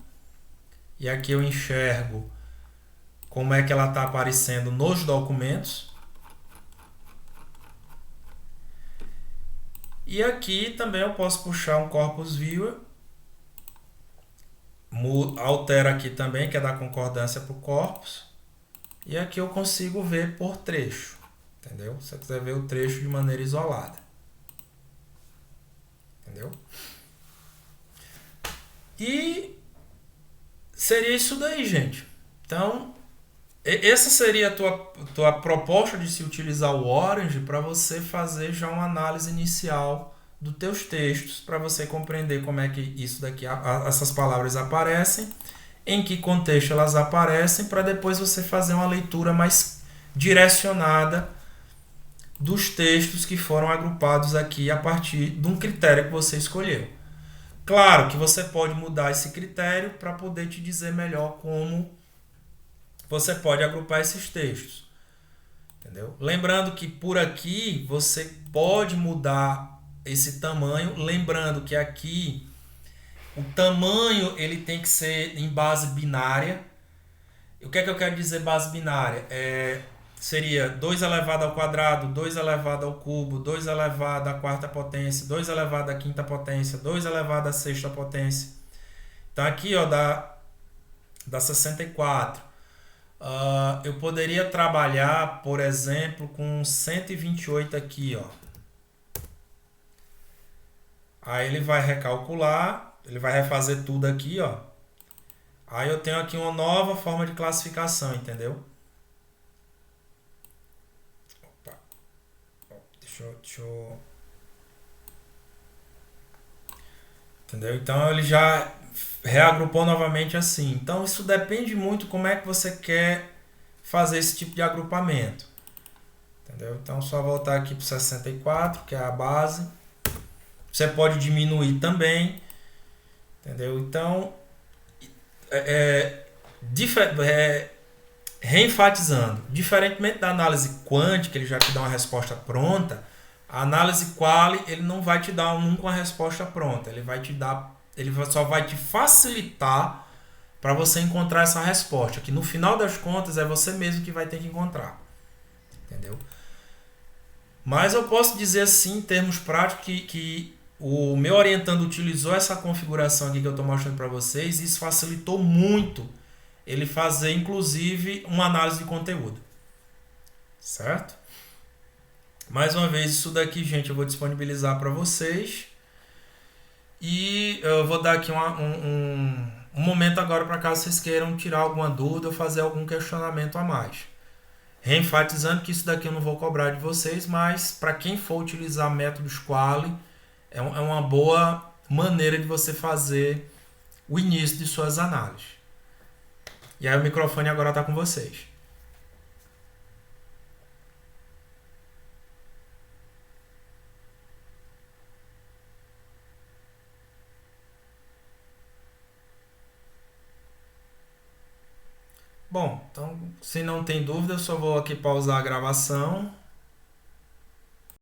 E aqui eu enxergo como é que ela está aparecendo nos documentos. E aqui também eu posso puxar um corpus viewer, altero aqui também, que é dar concordância para o corpus, e aqui eu consigo ver por trecho, entendeu? Se você quiser ver o trecho de maneira isolada, entendeu? E seria isso daí, gente. Então, essa seria a tua proposta de se utilizar o Orange para você fazer já uma análise inicial dos teus textos, para você compreender como é que isso daqui, essas palavras aparecem, em que contexto elas aparecem, para depois você fazer uma leitura mais direcionada dos textos que foram agrupados aqui a partir de um critério que você escolheu. Claro que você pode mudar esse critério para poder te dizer melhor como você pode agrupar esses textos. Entendeu? Lembrando que por aqui você pode mudar esse tamanho, lembrando que aqui o tamanho ele tem que ser em base binária. O que é que eu quero dizer base binária? Seria 2 elevado ao quadrado, 2 elevado ao cubo, 2 elevado à quarta potência, 2 elevado à quinta potência, 2 elevado à sexta potência. Então aqui, ó, dá 64. Eu poderia trabalhar, por exemplo, com 128 aqui, ó. Aí ele vai recalcular, ele vai refazer tudo aqui, ó. Aí eu tenho aqui uma nova forma de classificação, entendeu? Opa. Deixa eu... Entendeu? Então ele já reagrupou novamente assim. Então isso depende muito como é que você quer fazer esse tipo de agrupamento. Entendeu? Então só voltar aqui para 64, que é a base. Você pode diminuir também. Entendeu? Então, reenfatizando, diferentemente da análise quântica, ele já te dá uma resposta pronta, a análise quali, ele não vai te dar nunca uma resposta pronta, ele só vai te facilitar para você encontrar essa resposta, que no final das contas é você mesmo que vai ter que encontrar. Entendeu? Mas eu posso dizer assim, em termos práticos, que o meu orientando utilizou essa configuração aqui que eu estou mostrando para vocês, e isso facilitou muito ele fazer, inclusive, uma análise de conteúdo. Certo? Mais uma vez, isso daqui, gente, eu vou disponibilizar para vocês. E eu vou dar aqui um momento agora para caso vocês queiram tirar alguma dúvida ou fazer algum questionamento a mais. Reenfatizando que isso daqui eu não vou cobrar de vocês, mas para quem for utilizar métodos quali, é uma boa maneira de você fazer o início de suas análises. E aí o microfone agora está com vocês. Bom, então, se não tem dúvida, eu só vou aqui pausar a gravação.